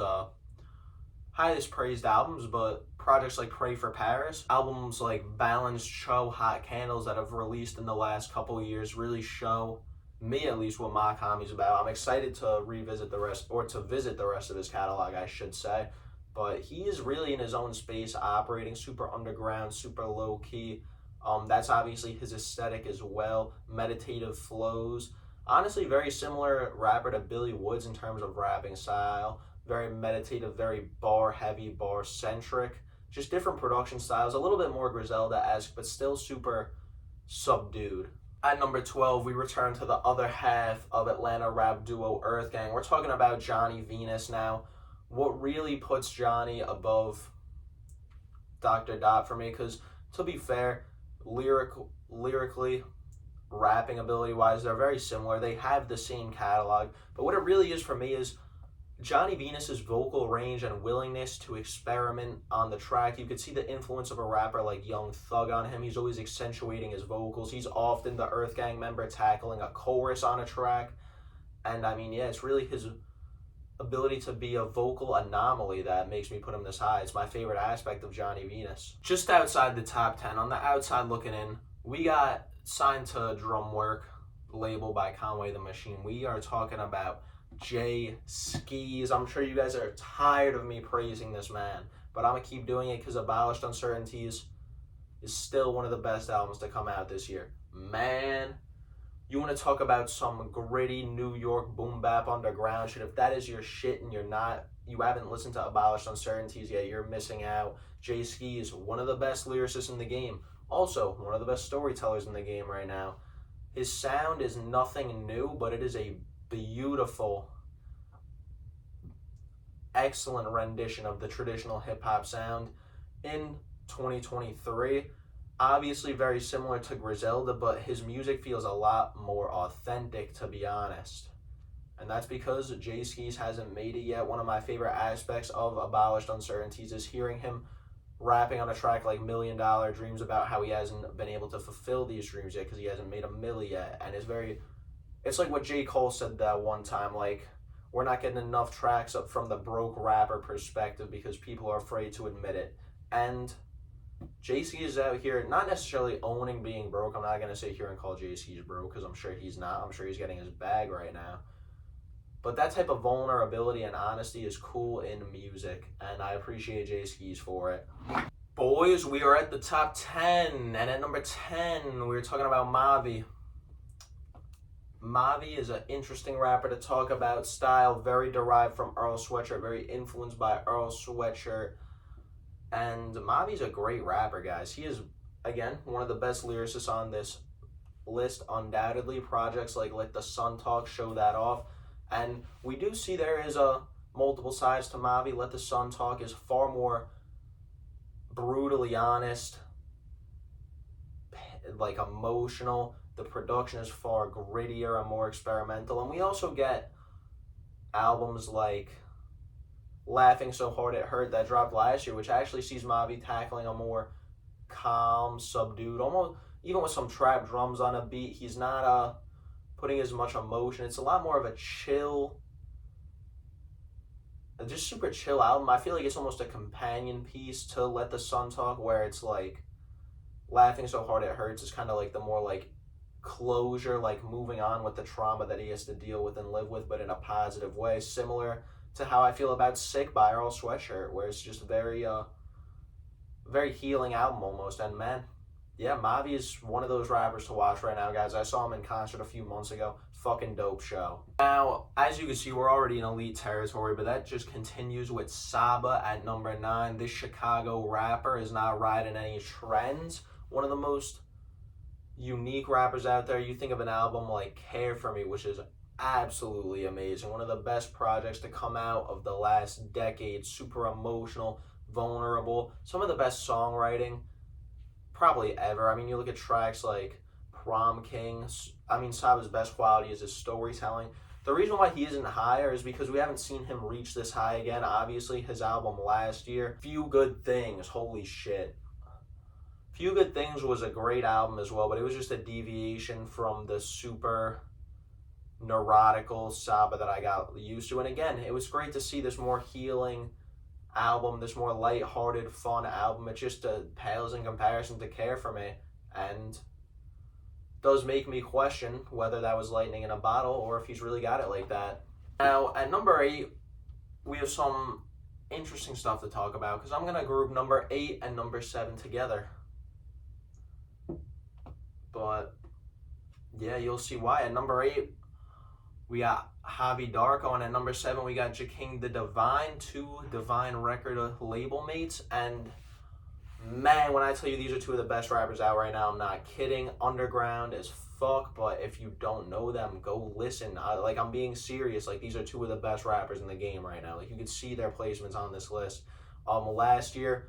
Speaker 1: highest praised albums, but projects like Pray for Paris, albums like Balanced Show, Hot Candles that have released in the last couple of years really show me at least what Mach-Hommy's about. I'm excited to visit the rest of his catalog, I should say. But he is really in his own space, operating super underground, super low key. That's obviously his aesthetic as well. Meditative flows. Honestly, very similar rapper to Billy Woods in terms of rapping style. Very meditative, very bar heavy, bar centric. Just different production styles. A little bit more Griselda-esque, but still super subdued. At number 12, we return to the other half of Atlanta rap duo EarthGang. We're talking about Johnny Venus now. What really puts Johnny above Dr. Dot for me, because to be fair, lyrically, rapping ability-wise, they're very similar. They have the same catalog. But what it really is for me is Johnny Venus's vocal range and willingness to experiment on the track. You could see the influence of a rapper like Young Thug on him. He's always accentuating his vocals. He's often the EarthGang member tackling a chorus on a track. And I mean, yeah, it's really his ability to be a vocal anomaly that makes me put him this high. It's my favorite aspect of Johnny Venus. Just outside the top 10, on the outside looking in, we got signed to Drumwork, label by Conway the Machine. We are talking about Jay Skis. I'm sure you guys are tired of me praising this man, but I'm gonna keep doing it because Abolished Uncertainties is still one of the best albums to come out this year. Man, you want to talk about some gritty New York boom bap underground shit? If that is your shit and you haven't listened to Abolished Uncertainties yet, you're missing out. Jay Skis, one of the best lyricists in the game. Also, one of the best storytellers in the game right now. His sound is nothing new, but it is a beautiful, excellent rendition of the traditional hip-hop sound in 2023. Obviously very similar to Griselda, but his music feels a lot more authentic, to be honest. And that's because Jay Skis hasn't made it yet. One of my favorite aspects of Abolished Uncertainties is hearing him rapping on a track like $1 Million Dreams about how he hasn't been able to fulfill these dreams yet because he hasn't made a milli yet. And it's like what J. Cole said that one time, like, we're not getting enough tracks up from the broke rapper perspective because people are afraid to admit it. And Jay Skis is out here not necessarily owning being broke. I'm not going to sit here and call Jay Skis broke because I'm sure he's not. I'm sure he's getting his bag right now. But that type of vulnerability and honesty is cool in music, and I appreciate Jay Skis for it. Boys, we are at the top 10, and at number 10, we're talking about Mavi. Mavi is an interesting rapper to talk about. Style very derived from Earl Sweatshirt, very influenced by Earl Sweatshirt. And Mavi's a great rapper, guys. He is, again, one of the best lyricists on this list, undoubtedly. Projects like Let the Sun Talk show that off. And we do see there is multiple sides to Mavi. Let the Sun Talk is far more brutally honest, like emotional. The production is far grittier and more experimental. And we also get albums like Laughing So Hard It Hurt that dropped last year, which actually sees Mavi tackling a more calm, subdued, almost even with some trap drums on a beat. He's not putting as much emotion. It's a lot more of a chill just super chill album. I feel like it's almost a companion piece to Let the Sun Talk, where it's like Laughing So Hard It Hurts is kind of like the more like closure, like moving on with the trauma that he has to deal with and live with, but in a positive way, similar to how I feel about Sick by Earl Sweatshirt, where it's just very healing album almost. And man, yeah, Mavi is one of those rappers to watch right now, guys. I saw him in concert a few months ago. Fucking dope show. Now, as you can see, we're already in elite territory, but that just continues with Saba at number 9. This Chicago rapper is not riding any trends. One of the most unique rappers out there. You think of an album like Care For Me, which is absolutely amazing. One of the best projects to come out of the last decade. Super emotional, vulnerable. Some of the best songwriting probably ever. I mean, you look at tracks like Prom King. I mean, Saba's best quality is his storytelling. The reason why he isn't higher is because we haven't seen him reach this high again. Obviously, his album last year, Few Good Things, holy shit. Few Good Things was a great album as well, but it was just a deviation from the super neurotical Saba that I got used to. And again, it was great to see this more healing album, this more lighthearted, fun album. It just pales in comparison to Care For Me, and does make me question whether that was lightning in a bottle or if he's really got it like that. Now, at number 8, we have some interesting stuff to talk about, because I'm going to group number 8 and number 7 together. But yeah, you'll see why. At number 8, we got Javi Darko, and at number 7, we got Jaking the Divine, 2 Divine record label mates. And man, when I tell you these are 2 of the best rappers out right now, I'm not kidding. Underground as fuck, but if you don't know them, go listen. I'm being serious. Like, these are 2 of the best rappers in the game right now. Like, you can see their placements on this list. Last year,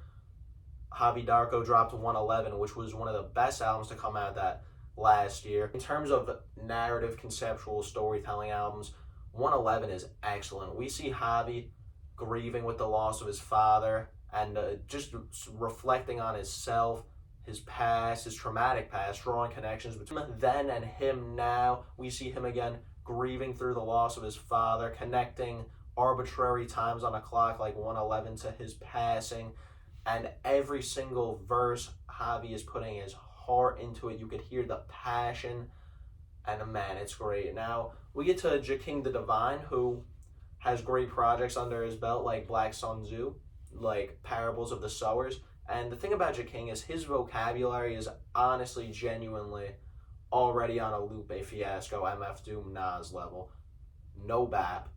Speaker 1: Javi Darko dropped 111, which was one of the best albums to come out that last year. In terms of narrative, conceptual storytelling albums, 111 is excellent. We see Javi grieving with the loss of his father, and just reflecting on himself, his past, his traumatic past, drawing connections between then and him now. We see him again grieving through the loss of his father, connecting arbitrary times on a clock like 111 to his passing. And every single verse, Javi is putting his heart into it. You could hear the passion, and man, it's great. Now, we get to Jaking the Divine, who has great projects under his belt like Black Sun Zoo, like Parables of the Sowers. And the thing about Jaking is his vocabulary is honestly, genuinely already on a Lupe Fiasco, MF Doom, Nas level. No bap.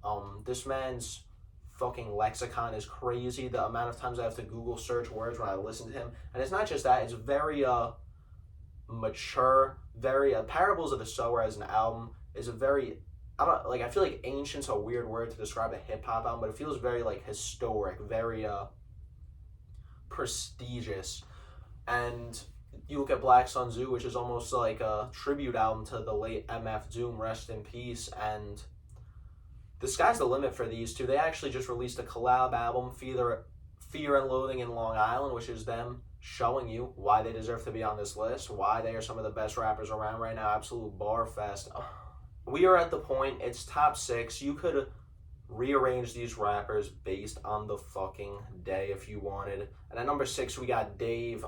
Speaker 1: This man's fucking lexicon is crazy. The amount of times I have to Google search words when I listen to him. And it's not just that, it's very mature, very Parables of the Sower as an album is a very, I feel like ancient's a weird word to describe a hip-hop album, but it feels very like historic, very prestigious. And you look at Black Sun Zoo, which is almost like a tribute album to the late MF Doom, rest in peace. And the sky's the limit for these 2. They actually just released a collab album, Fear and Loathing in Long Island, which is them showing you why they deserve to be on this list, why they are some of the best rappers around right now. Absolute bar fest. We are at the point, it's top 6. You could rearrange these rappers based on the fucking day if you wanted. And at number 6, we got Dave.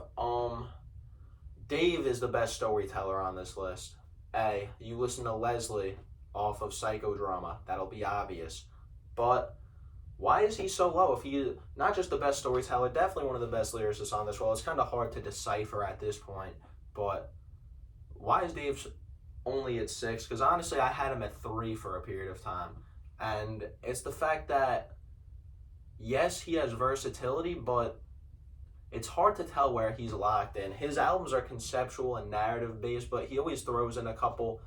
Speaker 1: Dave is the best storyteller on this list. You listen to Leslie off of Psychodrama, that'll be obvious. But why is he so low? If he not just the best storyteller, definitely one of the best lyricists on this role. It's kind of hard to decipher at this point. But why is Dave only at 6? Because honestly, I had him at 3 for a period of time. And it's the fact that, yes, he has versatility, but it's hard to tell where he's locked in. His albums are conceptual and narrative based, but he always throws in a couple,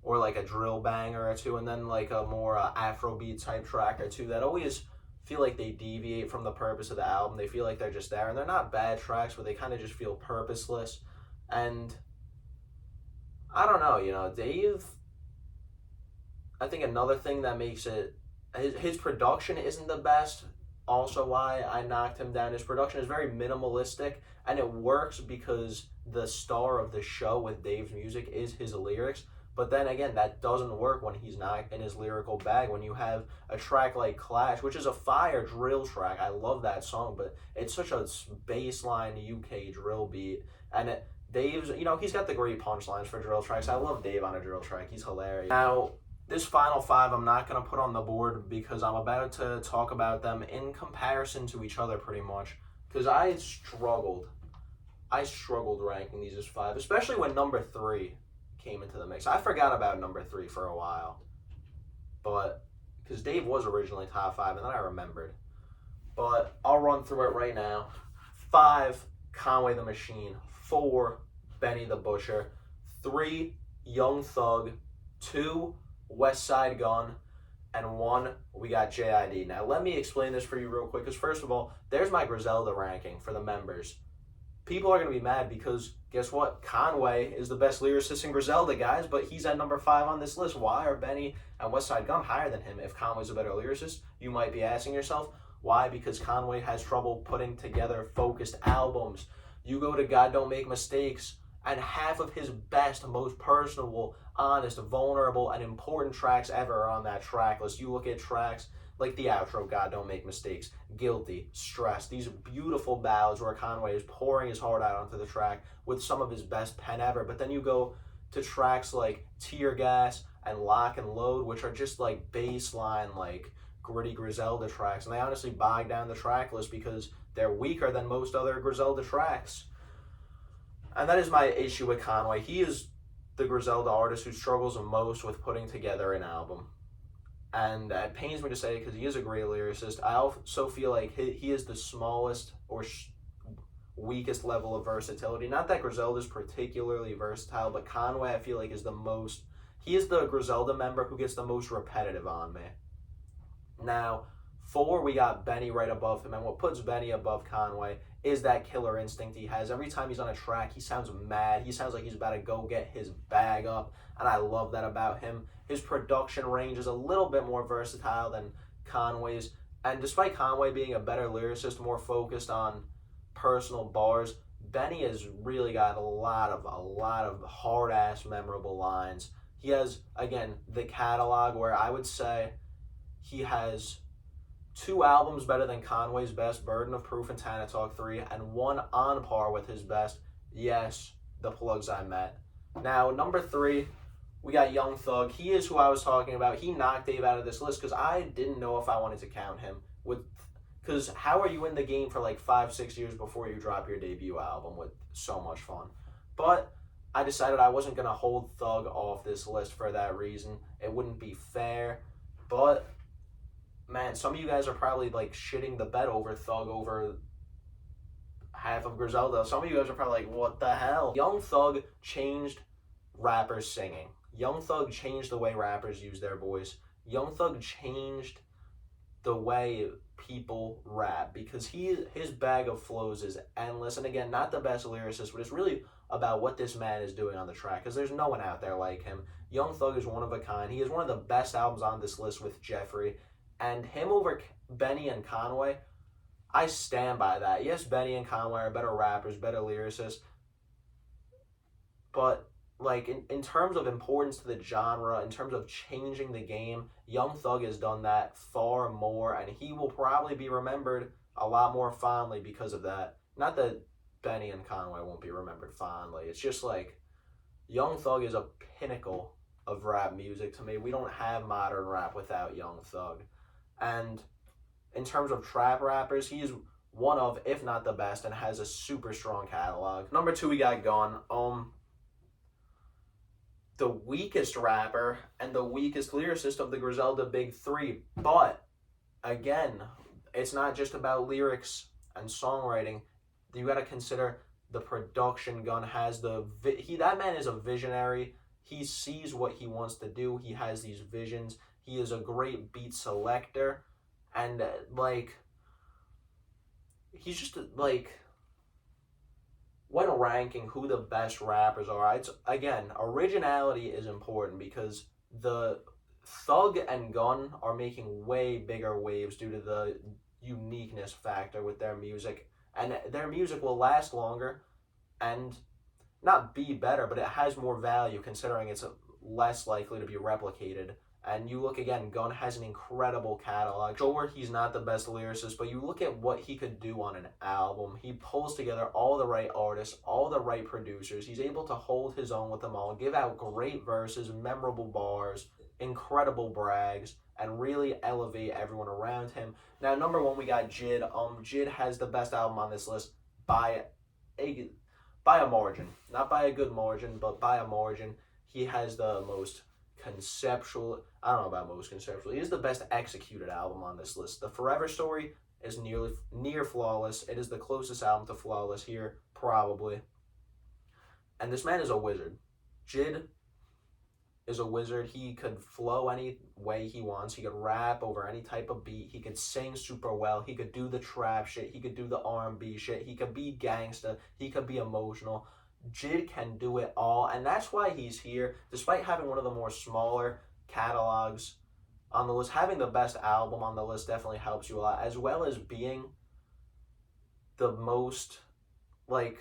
Speaker 1: or like a drill banger or 2, and then like a more Afrobeat type track or 2 that always feel like they deviate from the purpose of the album. They feel like they're just there, and they're not bad tracks, but they kind of just feel purposeless. And I don't know, Dave, I think another thing that makes it, his production isn't the best. Also why I knocked him down. His production is very minimalistic, and it works because the star of the show with Dave's music is his lyrics. But then again, that doesn't work when he's not in his lyrical bag. When you have a track like Clash, which is a fire drill track, I love that song, but it's such a baseline UK drill beat. And Dave's, he's got the great punchlines for drill tracks. I love Dave on a drill track. He's hilarious. Now, this final five I'm not going to put on the board because I'm about to talk about them in comparison to each other pretty much. Because I struggled ranking these as five, especially when number 3 came into the mix. I forgot about number 3 for a while, but because Dave was originally top 5, and then I remembered. But I'll run through it right now. 5, Conway the Machine. 4, Benny the Butcher. 3, Young Thug. 2, West Side Gun. And 1, we got JID. Now, let me explain this for you real quick, because first of all, there's my Griselda ranking for the members. People are going to be mad because, guess what? Conway is the best lyricist in Griselda, guys, but he's at number 5 on this list. Why are Benny and West Side Gun higher than him if Conway's a better lyricist? You might be asking yourself. Why? Because Conway has trouble putting together focused albums. You go to God Don't Make Mistakes, and half of his best, most personable, honest, vulnerable, and important tracks ever are on that track list. You look at tracks like the outro, God Don't Make Mistakes, Guilty, Stress, these beautiful ballads where Conway is pouring his heart out onto the track with some of his best pen ever. But then you go to tracks like Tear Gas and Lock and Load, which are just like baseline, like gritty Griselda tracks. And they honestly bog down the track list because they're weaker than most other Griselda tracks. And that is my issue with Conway. He is the Griselda artist who struggles the most with putting together an album. And it pains me to say it because he is a great lyricist. I also feel like he is the smallest or weakest level of versatility. Not that Griselda is particularly versatile, but Conway I feel like is the most. He is the Griselda member who gets the most repetitive on me. Now, 4, we got Benny right above him. And what puts Benny above Conway is that killer instinct he has. Every time he's on a track, he sounds mad. He sounds like he's about to go get his bag up. And I love that about him. His production range is a little bit more versatile than Conway's. And despite Conway being a better lyricist, more focused on personal bars, Benny has really got a lot of hard-ass memorable lines. He has, again, the catalog where I would say he has 2 albums better than Conway's best, Burden of Proof and Tana Talk 3, and 1 on par with his best, yes, The Plugs I Met. Now, number 3, we got Young Thug. He is who I was talking about. He knocked Dave out of this list because I didn't know if I wanted to count him. Because how are you in the game for like 5-6 years before you drop your debut album with so much fun? But I decided I wasn't going to hold Thug off this list for that reason. It wouldn't be fair. But man, some of you guys are probably like shitting the bed over Thug over half of Griselda. Some of you guys are probably like, what the hell? Young Thug changed rappers singing. Young Thug changed the way rappers use their voice. Young Thug changed the way people rap because his bag of flows is endless. And again, not the best lyricist, but it's really about what this man is doing on the track because there's no one out there like him. Young Thug is one of a kind. He has one of the best albums on this list with Jeffrey. And him over Benny and Conway, I stand by that. Yes, Benny and Conway are better rappers, better lyricists. But like in terms of importance to the genre, in terms of changing the game, Young Thug has done that far more, and he will probably be remembered a lot more fondly because of that. Not that Benny and Conway won't be remembered fondly. It's just like Young Thug is a pinnacle of rap music to me. We don't have modern rap without Young Thug. And in terms of trap rappers, he is one of, if not the best, and has a super strong catalog. Number 2, we got Gun. The weakest rapper and the weakest lyricist of the Griselda Big 3. But, again, it's not just about lyrics and songwriting. You got to consider the production Gun has. That man is a visionary. He sees what he wants to do. He has these visions. He is a great beat selector. And, he's just, when ranking who the best rappers are, again, originality is important because the Thug and Gun are making way bigger waves due to the uniqueness factor with their music. And their music will last longer and not be better, but it has more value considering it's less likely to be replicated. And you look again, Gunn has an incredible catalog. Sure, he's not the best lyricist, but you look at what he could do on an album. He pulls together all the right artists, all the right producers. He's able to hold his own with them all, give out great verses, memorable bars, incredible brags, and really elevate everyone around him. Now, number one, we got JID. JID has the best album on this list by a margin. Not by a good margin, but by a margin. He has the most conceptual, I don't know about most conceptual, he is the best executed album on this list. The Forever Story is near flawless. It is the closest album to flawless here, probably. And this man is a wizard. JID is a wizard. He could flow any way he wants. He could rap over any type of beat. He could sing super well. He could do the trap shit. He could do the R&B shit. He could be gangsta. He could be emotional. JID can do it all, and that's why he's here. Despite having one of the more smaller catalogs on the list, having the best album on the list definitely helps you a lot, as well as being the most, like,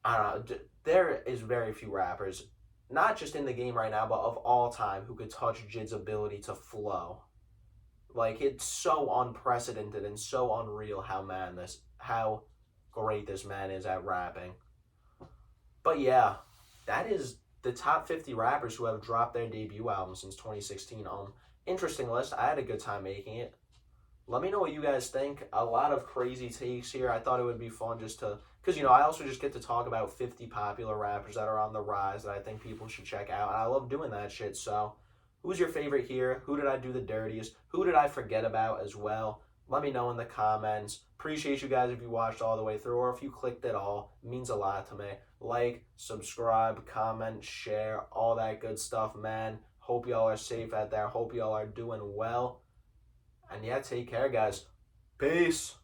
Speaker 1: I don't know, there is very few rappers, not just in the game right now, but of all time, who could touch JID's ability to flow. Like, it's so unprecedented and so unreal how great this man is at rapping. But yeah, that is the top 50 rappers who have dropped their debut album since 2016. Interesting list. I had a good time making it. Let me know what you guys think. A lot of crazy takes here. I thought it would be fun just to, because, I also just get to talk about 50 popular rappers that are on the rise that I think people should check out. And I love doing that shit. So, who's your favorite here? Who did I do the dirtiest? Who did I forget about as well? Let me know in the comments. Appreciate you guys if you watched all the way through or if you clicked at all. It means a lot to me. Like, subscribe, comment, share, all that good stuff, man. Hope y'all are safe out there. Hope y'all are doing well. And yeah, take care, guys. Peace.